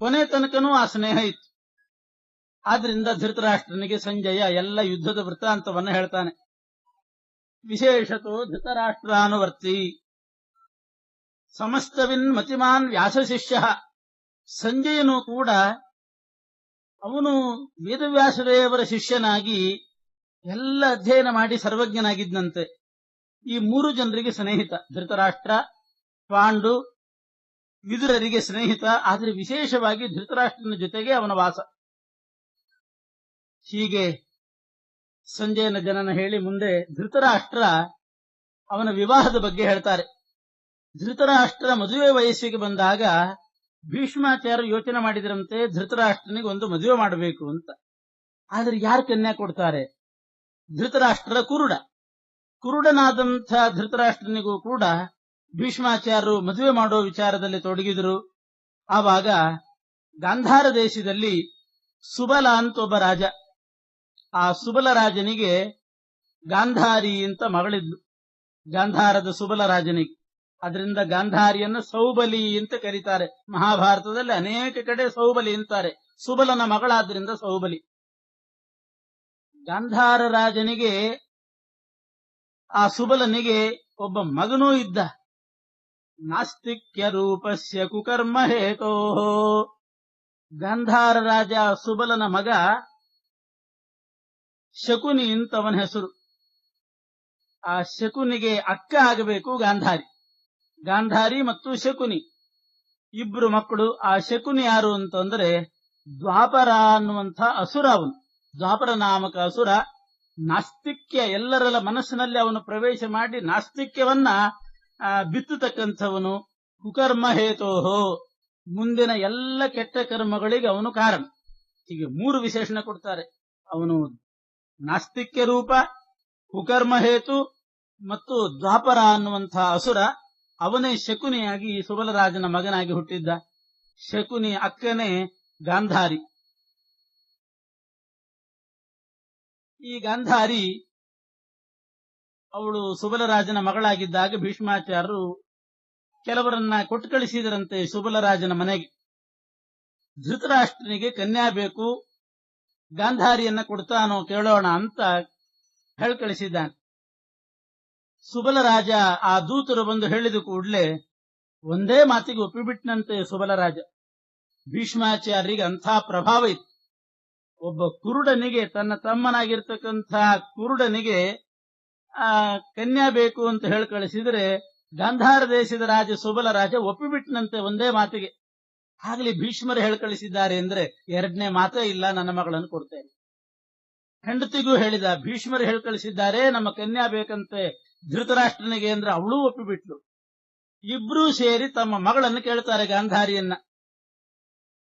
ಕೊನೆ ತನಕನೂ ಆ ಸ್ನೇಹ ಇತ್ತು. ಆದ್ರಿಂದ ಧೃತರಾಷ್ಟ್ರನಿಗೆ ಸಂಜಯ ಎಲ್ಲ ಯುದ್ಧದ ವೃತ್ತಾಂತವನ್ನು ಹೇಳ್ತಾನೆ. ವಿಶೇಷತೋ ಧೃತರಾಷ್ಟ್ರಾನುವರ್ತಿ. ಸಮಸ್ತವಿನ್ ಮತಿಮಾನ್ ವ್ಯಾಸಶಿಷ್ಯ. ಸಂಜಯನು ಕೂಡ ಅವನು ವೇದವ್ಯಾಸದೇವರ ಶಿಷ್ಯನಾಗಿ ಎಲ್ಲ ಅಧ್ಯಯನ ಮಾಡಿ ಸರ್ವಜ್ಞನಾಗಿದ್ದಂತೆ. ಈ 3 ಜನರಿಗೆ ಸ್ನೇಹಿತ. ಧೃತರಾಷ್ಟ್ರ, ಪಾಂಡು, ವಿದುರರಿಗೆ ಸ್ನೇಹಿತ. ಆದರೆ ವಿಶೇಷವಾಗಿ ಧೃತರಾಷ್ಟ್ರನ ಜೊತೆಗೆ ಅವನ ವಾಸ. ಹೀಗೆ ಸಂಜಯನ ಜನನ ಹೇಳಿ ಮುಂದೆ ಧೃತರಾಷ್ಟ್ರ ಅವನ ವಿವಾಹದ ಬಗ್ಗೆ ಹೇಳ್ತಾರೆ. ಧೃತರಾಷ್ಟ್ರ ಮದುವೆ ವಯಸ್ಸಿಗೆ ಬಂದಾಗ ಭೀಷ್ಮಾಚಾರ್ಯ ಯೋಚನೆ ಮಾಡಿದ್ರಂತೆ, ಧೃತರಾಷ್ಟ್ರನಿಗೆ ಒಂದು ಮದುವೆ ಮಾಡಬೇಕು ಅಂತ. ಆದ್ರೆ ಯಾರು ಕನ್ಯಾ ಕೊಡ್ತಾರೆ? ಧೃತರಾಷ್ಟ್ರ ಕುರುಡ. ಕುರುಡನಾದಂಥ ಧೃತರಾಷ್ಟ್ರನಿಗೂ ಕೂಡ ಭೀಷ್ಮಾಚಾರ್ಯರು ಮದುವೆ ಮಾಡೋ ವಿಚಾರದಲ್ಲಿ ತೊಡಗಿದರು. ಆವಾಗ ಗಾಂಧಾರ ದೇಶದಲ್ಲಿ ಸುಬಲ ಅಂತ ಒಬ್ಬ ರಾಜ. ಆ ಸುಬಲ ರಾಜನಿಗೆ ಗಾಂಧಾರಿ ಅಂತ ಮಗಳಿದ್ಲು, ಗಾಂಧಾರದ ಸುಬಲ ರಾಜನಿಗೆ. ಅದರಿಂದ ಗಾಂಧಾರಿಯನ್ನು ಸೌಬಲಿ ಅಂತ ಕರೀತಾರೆ. ಮಹಾಭಾರತದಲ್ಲಿ ಅನೇಕ ಕಡೆ ಸೌಬಲಿ ಅಂತಾರೆ. ಸುಬಲನ ಮಗಳಾದ್ರಿಂದ ಸೌಬಲಿ. ಗಾಂಧಾರ ರಾಜನಿಗೆ, ಆ ಸುಬಲನಿಗೆ ಒಬ್ಬ ಮಗನೂ ಇದ್ದ. ನಾಸ್ತಿಕ್ಯ ರೂಪಸ್ಯ ಕುಕರ್ಮ ಹೇತೋ. ಗಾಂಧಾರ ರಾಜ ಸುಬಲನ ಮಗ ಶಕುನಿ ಅಂತ ಅವನ ಹೆಸರು. ಆ ಶಕುನಿಗೆ ಅಕ್ಕ ಆಗಬೇಕು ಗಾಂಧಾರಿ. ಗಾಂಧಾರಿ ಮತ್ತು ಶಕುನಿ ಇಬ್ರು ಮಕ್ಕಳು. ಆ ಶಕುನಿ ಯಾರು ಅಂತಂದ್ರೆ ದ್ವಾಪರ ಅನ್ನುವಂಥ ಅಸುರ. ಅವನು ದ್ವಾಪರ ನಾಮಕ ಅಸುರ. ನಾಸ್ತಿಕ್ಯ, ಎಲ್ಲರ ಮನಸ್ಸಿನಲ್ಲಿ ಅವನು ಪ್ರವೇಶ ಮಾಡಿ ನಾಸ್ತಿಕ್ಯವನ್ನ ಬಿತ್ತತಕ್ಕಂಥವನು. ಕುಕರ್ಮ ಹೇತೋಹೋ, ಮುಂದಿನ ಎಲ್ಲ ಕೆಟ್ಟ ಕರ್ಮಗಳಿಗೆ ಅವನು ಕಾರಣ. ಹೀಗೆ 3 ವಿಶೇಷಣ ಕೊಡ್ತಾರೆ. ಅವನು ನಾಸ್ತಿಕ್ಯ ರೂಪ, ಕುಕರ್ಮ ಹೇತು ಮತ್ತು ದ್ವಾಪರ ಅನ್ನುವಂಥ ಅಸುರ. ಅವನೇ ಶಕುನಿಯಾಗಿ ಸುಬಲರಾಜನ ಮಗನಾಗಿ ಹುಟ್ಟಿದ್ದ. ಶಕುನಿ ಅಕ್ಕನೇ ಗಾಂಧಾರಿ. ಈ ಗಾಂಧಾರಿ ಅವಳು ಸುಬಲರಾಜನ ಮಗಳಾಗಿದ್ದಾಗ ಭೀಷ್ಮಾಚಾರ್ಯರು ಕೆಲವರನ್ನ ಕೊಟ್ಟು ಕಳಿಸಿದರಂತೆ ಸುಬಲರಾಜನ ಮನೆಗೆ. ಧೃತರಾಷ್ಟ್ರನಿಗೆ ಕನ್ಯಾ ಬೇಕು, ಗಾಂಧಾರಿಯನ್ನ ಕೊಡ್ತಾನೋ ಕೇಳೋಣ ಅಂತ ಹೇಳಿ ಕಳಿಸಿದ್ದಾನೆ. ಸುಬಲರಾಜ ಆ ದೂತರು ಬಂದು ಹೇಳಿದ ಕೂಡಲೇ ಒಂದೇ ಮಾತಿಗೆ ಒಪ್ಪಿಬಿಟ್ನಂತೆ ಸುಬಲರಾಜ. ಭೀಷ್ಮಾಚಾರ್ಯರಿಗೆ ಅಂಥ ಪ್ರಭಾವ ಇತ್ತು. ಒಬ್ಬ ಕುರುಡನಿಗೆ, ತನ್ನ ತಮ್ಮನಾಗಿರ್ತಕ್ಕಂಥ ಕುರುಡನಿಗೆ ಕನ್ಯಾ ಬೇಕು ಅಂತ ಹೇಳಿ ಕಳಿಸಿದ್ರೆ ಗಾಂಧಾರ ದೇಶದ ರಾಜ ಸುಬಲರಾಜ ಒಪ್ಪಿಬಿಟ್ನಂತೆ ಒಂದೇ ಮಾತಿಗೆ. ಆಗ್ಲಿ ಭೀಷ್ಮರು ಹೇಳಿ ಕಳಿಸಿದ್ದಾರೆ ಅಂದ್ರೆ 2ನೇ ಮಾತೇ ಇಲ್ಲ, ನನ್ನ ಮಗಳನ್ನು ಕೊಡ್ತೇನೆ. ಹೆಂಡತಿಗೂ ಹೇಳಿದ, ಭೀಷ್ಮರು ಹೇಳಿ ಕಳಿಸಿದ್ದಾರೆ, ನಮ್ಮ ಕನ್ಯಾ ಬೇಕಂತೆ ಧೃತರಾಷ್ಟ್ರನಿಗೆ ಅಂದ್ರೆ ಅವಳೂ ಒಪ್ಪಿಬಿಟ್ಲು. ಇಬ್ರೂ ಸೇರಿ ತಮ್ಮ ಮಗಳನ್ನು ಕೇಳ್ತಾರೆ ಗಾಂಧಾರಿಯನ್ನ.